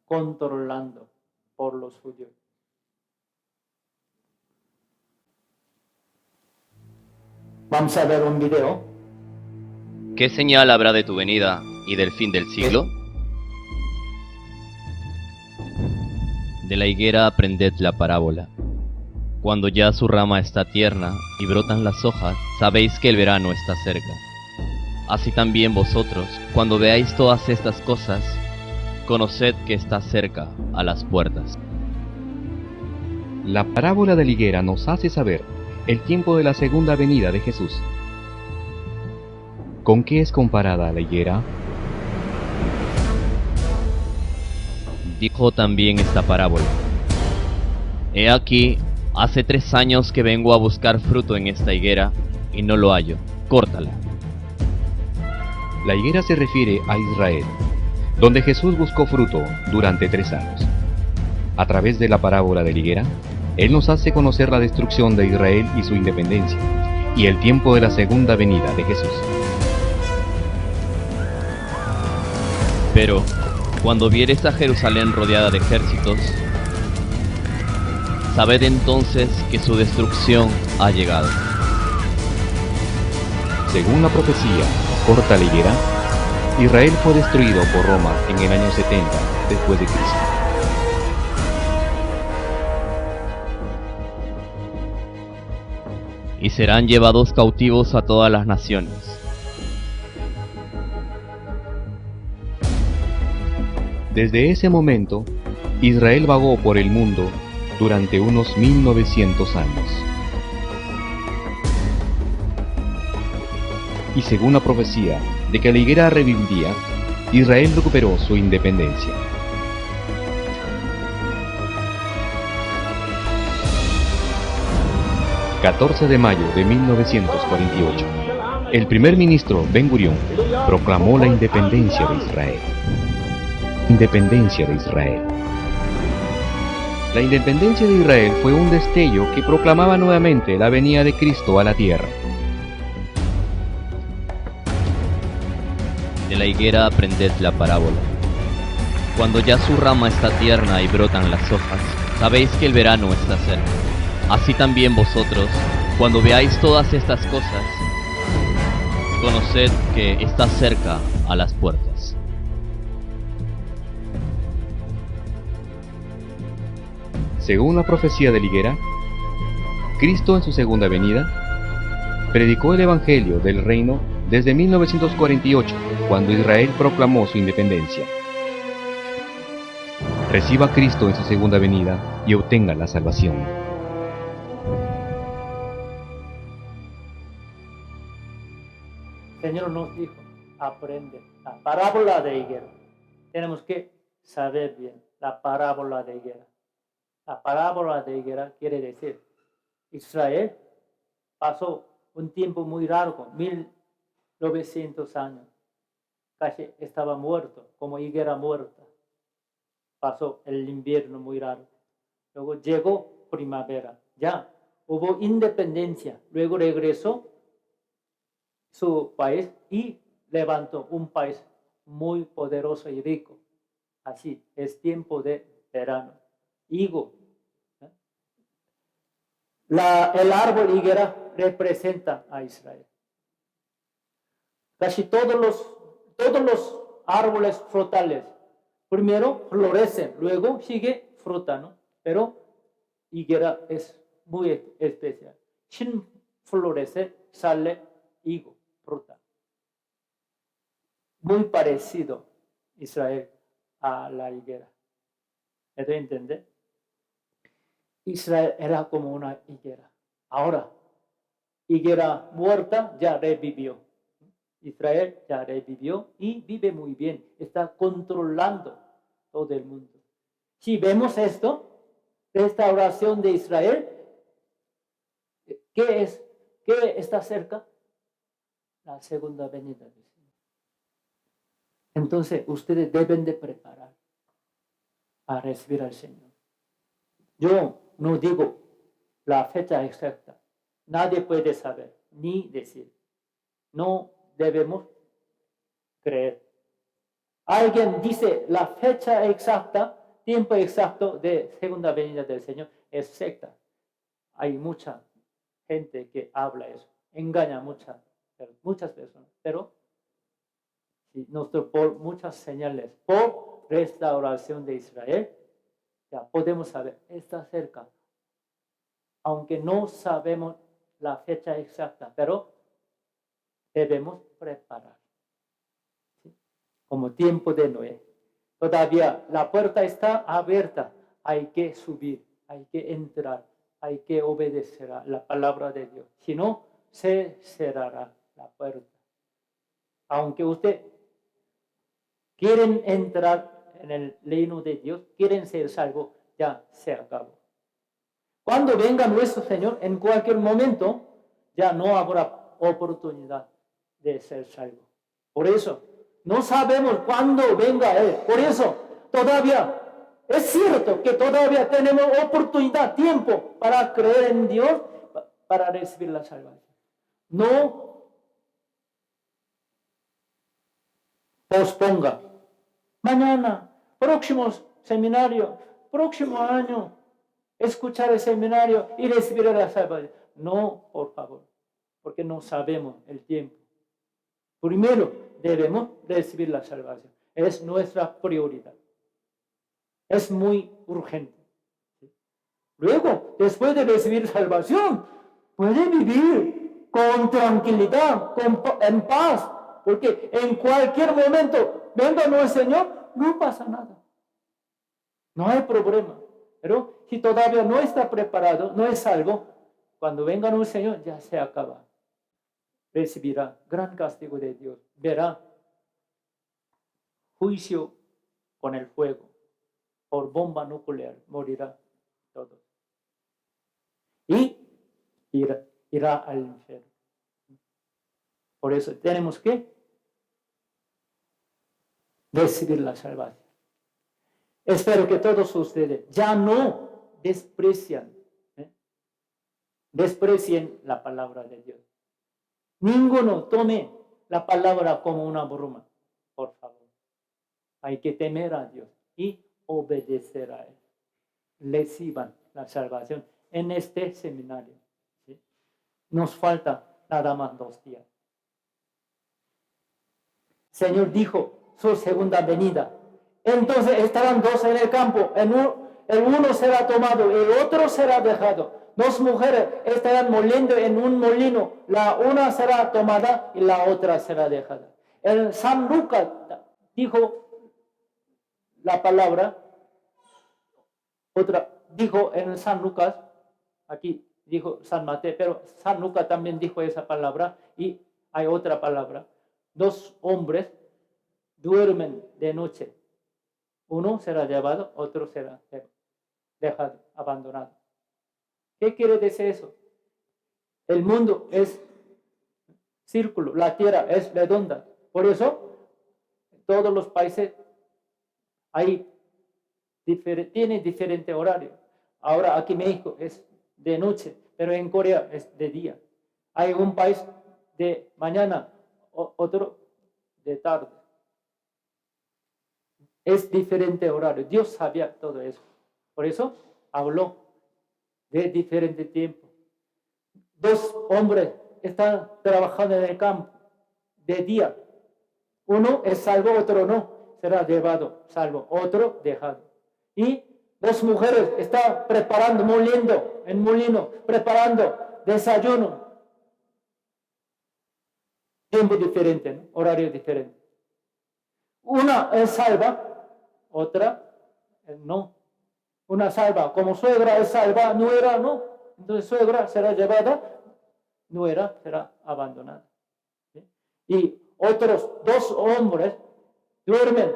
controlando por los judíos. Vamos a ver un video. ¿Qué señal habrá de tu venida y del fin del siglo? De la higuera aprended la parábola. Cuando ya su rama está tierna y brotan las hojas, sabéis que el verano está cerca. Así también vosotros, cuando veáis todas estas cosas, conoced que está cerca, a las puertas. La parábola de la higuera nos hace saber el tiempo de la segunda venida de Jesús. ¿Con qué es comparada la higuera? Dijo también esta parábola. He aquí, hace 3 años que vengo a buscar fruto en esta higuera, y no lo hallo. Córtala. La higuera se refiere a Israel, donde Jesús buscó fruto durante 3 años. A través de la parábola de la higuera, Él nos hace conocer la destrucción de Israel y su independencia, y el tiempo de la segunda venida de Jesús. Pero, cuando viereis a Jerusalén rodeada de ejércitos, sabed entonces que su destrucción ha llegado. Según la profecía, corta la higuera, Israel fue destruido por Roma en el año 70 después de Cristo. y serán llevados cautivos a todas las naciones. Desde ese momento, Israel vagó por el mundo durante unos 1900 años. Y según la profecía de que la higuera reviviría, Israel recuperó su independencia. ...14 de mayo de 1948... el primer ministro Ben Gurión proclamó la independencia de Israel. Independencia de Israel. La independencia de Israel fue un destello que proclamaba nuevamente la venida de Cristo a la tierra. De la higuera aprended la parábola. Cuando ya su rama está tierna y brotan las hojas, sabéis que el verano está cerca. Así también vosotros, cuando veáis todas estas cosas, conoced que está cerca a las puertas. Según la profecía de la higuera, Cristo en su segunda venida predicó el Evangelio del Reino desde 1948, cuando Israel proclamó su independencia. Reciba a Cristo en su segunda venida y obtenga la salvación. El Señor nos dijo, aprende la parábola de higuera. Tenemos que saber bien la parábola de higuera. La parábola de higuera quiere decir, Israel pasó un tiempo muy largo, 1900 años. Casi estaba muerto, como higuera muerta. Pasó el invierno muy largo. Luego llegó primavera. Ya hubo independencia. Luego regresó su país y levantó un país muy poderoso y rico. Así es tiempo de verano. Higo. El árbol higuera representa a Israel. Casi todos los árboles frutales primero florecen, luego sigue fruta, ¿no? Pero higuera es muy especial. Sin florecer sale higo, fruta. Muy parecido Israel a la higuera. ¿Me doy a entender? Israel era como una higuera. Ahora, higuera muerta ya revivió. Israel ya revivió y vive muy bien. Está controlando todo el mundo. Si vemos esto, restauración de Israel, ¿qué es? ¿Qué está cerca? La segunda venida del Señor. Entonces, ustedes deben de preparar a recibir al Señor. Yo no digo la fecha exacta. Nadie puede saber ni decir. No debemos creer. Alguien dice la fecha exacta, tiempo exacto de segunda venida del Señor es secta. Hay mucha gente que habla eso, engaña a muchas personas, pero por muchas señales, por restauración de Israel, ya podemos saber, está cerca. Aunque no sabemos la fecha exacta, pero debemos preparar. ¿Sí? Como tiempo de Noé. Todavía la puerta está abierta. Hay que subir, hay que entrar, hay que obedecer a la palabra de Dios. Si no, se cerrará la puerta. Aunque usted quieren entrar en el reino de Dios, quieren ser salvos, ya se acabó. Cuando venga nuestro Señor, en cualquier momento, ya no habrá oportunidad de ser salvo. Por eso, no sabemos cuándo venga Él. Por eso, todavía, es cierto que todavía tenemos oportunidad, tiempo para creer en Dios, para recibir la salvación. No posponga. Mañana, próximo seminario, próximo año, escuchar el seminario y recibir la salvación. No, por favor, porque no sabemos el tiempo. Primero debemos recibir la salvación. Es nuestra prioridad. Es muy urgente. Luego, después de recibir salvación, puede vivir con tranquilidad, en paz, porque en cualquier momento venga nuestro Señor, no pasa nada. No hay problema. Pero si todavía no está preparado, no es salvo, cuando venga nuestro Señor ya se acaba. Recibirá gran castigo de Dios. Verá juicio con el fuego. Por bomba nuclear morirá todos. Y irá al infierno. Por eso tenemos que recibir la salvación. Espero que todos ustedes ya no desprecien la palabra de Dios. Ninguno tome la palabra como una broma, por favor. Hay que temer a Dios y obedecer a Él. Reciban la salvación en este seminario. ¿Sí? Nos falta nada más 2 días. Señor dijo su segunda venida. Entonces estarán 2 en el campo. El uno será tomado, el otro será dejado. 2 mujeres estarán moliendo en un molino. La una será tomada y la otra será dejada. El San Lucas dijo la palabra. Otra dijo en San Lucas. Aquí dijo San Mateo, pero San Lucas también dijo esa palabra. Y hay otra palabra. 2 hombres duermen de noche. Uno será llevado, otro será dejado, abandonado. ¿Qué quiere decir eso? El mundo es círculo, la tierra es redonda. Por eso, todos los países tienen diferente horario. Ahora aquí México es de noche, pero en Corea es de día. Hay un país de mañana, otro de tarde. Es diferente horario. Dios sabía todo eso. Por eso habló de diferente tiempo. 2 hombres están trabajando en el campo de día. Uno es salvo, otro no. Será llevado, salvo, otro dejado. Y 2 mujeres están preparando, moliendo en molino, preparando desayuno. Tiempo diferente, ¿no? Horario diferente. Una es salva, otra no. Una salva, como suegra es salva, nuera no. Entonces suegra será llevada, nuera será abandonada. ¿Sí? Y otros 2 hombres duermen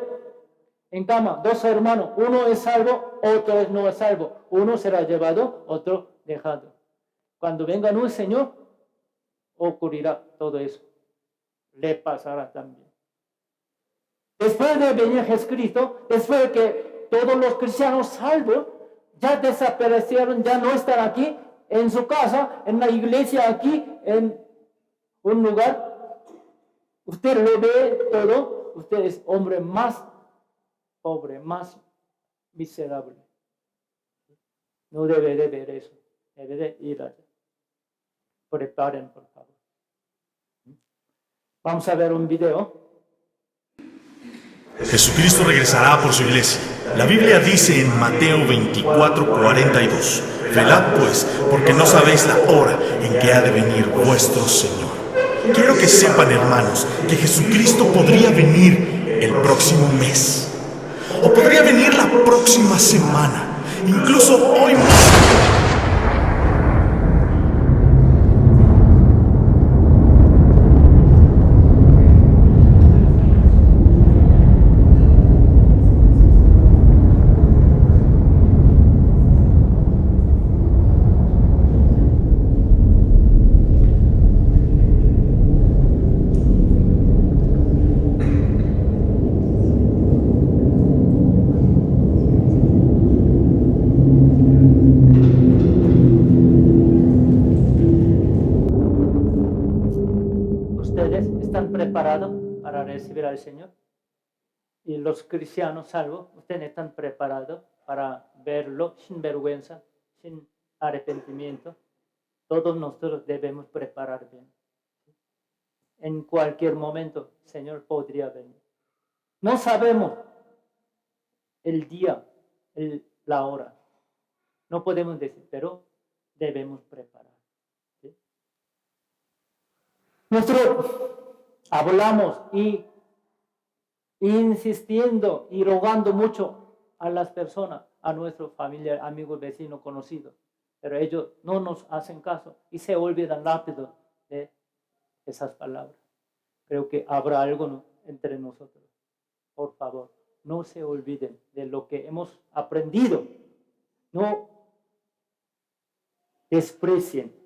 en cama, 2 hermanos. Uno es salvo, otro no es salvo. Uno será llevado, otro dejado. Cuando venga un Señor, ocurrirá todo eso. Le pasará también. Después de venir Jesucristo, después de que todos los cristianos salvos ya desaparecieron, ya no están aquí, en su casa, en la iglesia aquí, en un lugar, usted lo ve todo, usted es hombre más pobre, más miserable. No debe de ver eso, debe de ir allá. Preparen, por favor. Vamos a ver un video. Jesucristo regresará por su iglesia. La Biblia dice en Mateo 24:42: velad pues, porque no sabéis la hora en que ha de venir vuestro Señor. Quiero que sepan, hermanos, que Jesucristo podría venir el próximo mes, o podría venir la próxima semana, incluso hoy mismo. Preparados para recibir al Señor, y los cristianos salvos, ustedes están preparados para verlo sin vergüenza, sin arrepentimiento. Todos nosotros debemos preparar bien. En cualquier momento, el Señor podría venir. No sabemos el día, la hora. No podemos decir, pero debemos preparar. ¿Sí? Nosotros hablamos y insistiendo y rogando mucho a las personas, a nuestros familiares, amigos, vecinos, conocidos, pero ellos no nos hacen caso y se olvidan rápido de esas palabras. Creo que habrá algo entre nosotros. Por favor, no se olviden de lo que hemos aprendido. No desprecien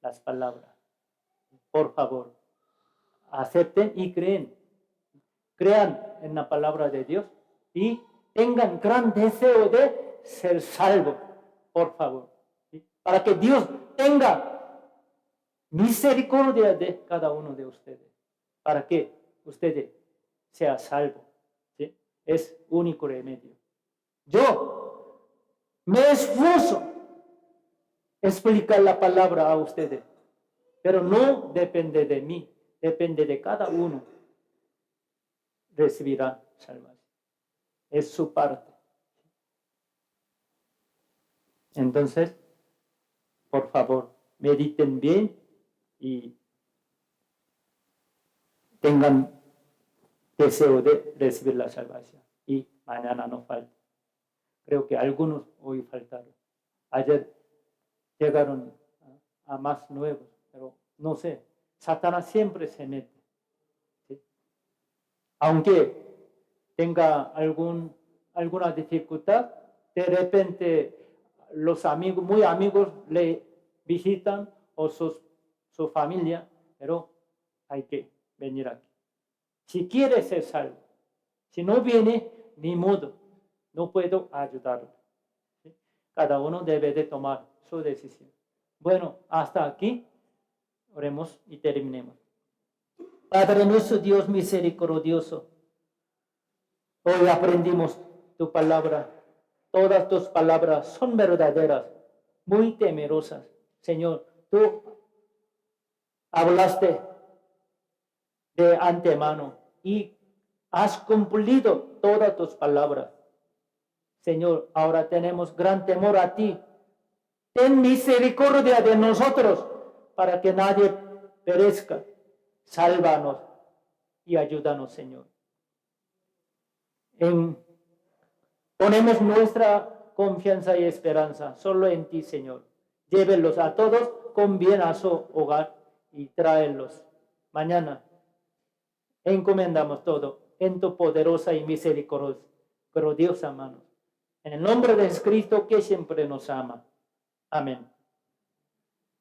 las palabras. Por favor, acepten y crean en la palabra de Dios y tengan gran deseo de ser salvos, por favor. ¿Sí? Para que Dios tenga misericordia de cada uno de ustedes, para que ustedes sean salvos. ¿Sí? Es único remedio. Yo me esfuerzo explicar la palabra a ustedes, pero no depende de mí, depende de cada uno. Recibirá salvación. Es su parte. Entonces, por favor, mediten bien y tengan deseo de recibir la salvación. Y mañana no falta. Creo que algunos hoy faltaron. Ayer llegaron a más nuevos, pero no sé. Satanás siempre se mete. ¿Sí? Aunque tenga alguna dificultad, de repente los amigos, muy amigos, le visitan o su familia, pero hay que venir aquí. Si quiere ser salvo, si no viene, ni modo, no puedo ayudarlo. ¿Sí? Cada uno debe de tomar su decisión. Bueno, hasta aquí, oremos y terminemos. Padre nuestro Dios misericordioso, hoy aprendimos tu palabra. Todas tus palabras son verdaderas, muy temerosas. Señor, tú hablaste de antemano y has cumplido todas tus palabras. Señor, ahora tenemos gran temor a ti. Ten misericordia de nosotros para que nadie perezca. Sálvanos y ayúdanos, Señor. Ponemos nuestra confianza y esperanza solo en ti, Señor. Llévelos a todos con bien a su hogar y tráelos mañana. Encomendamos todo en tu poderosa y misericordiosa mano. En el nombre de Jesucristo que siempre nos ama. Amén.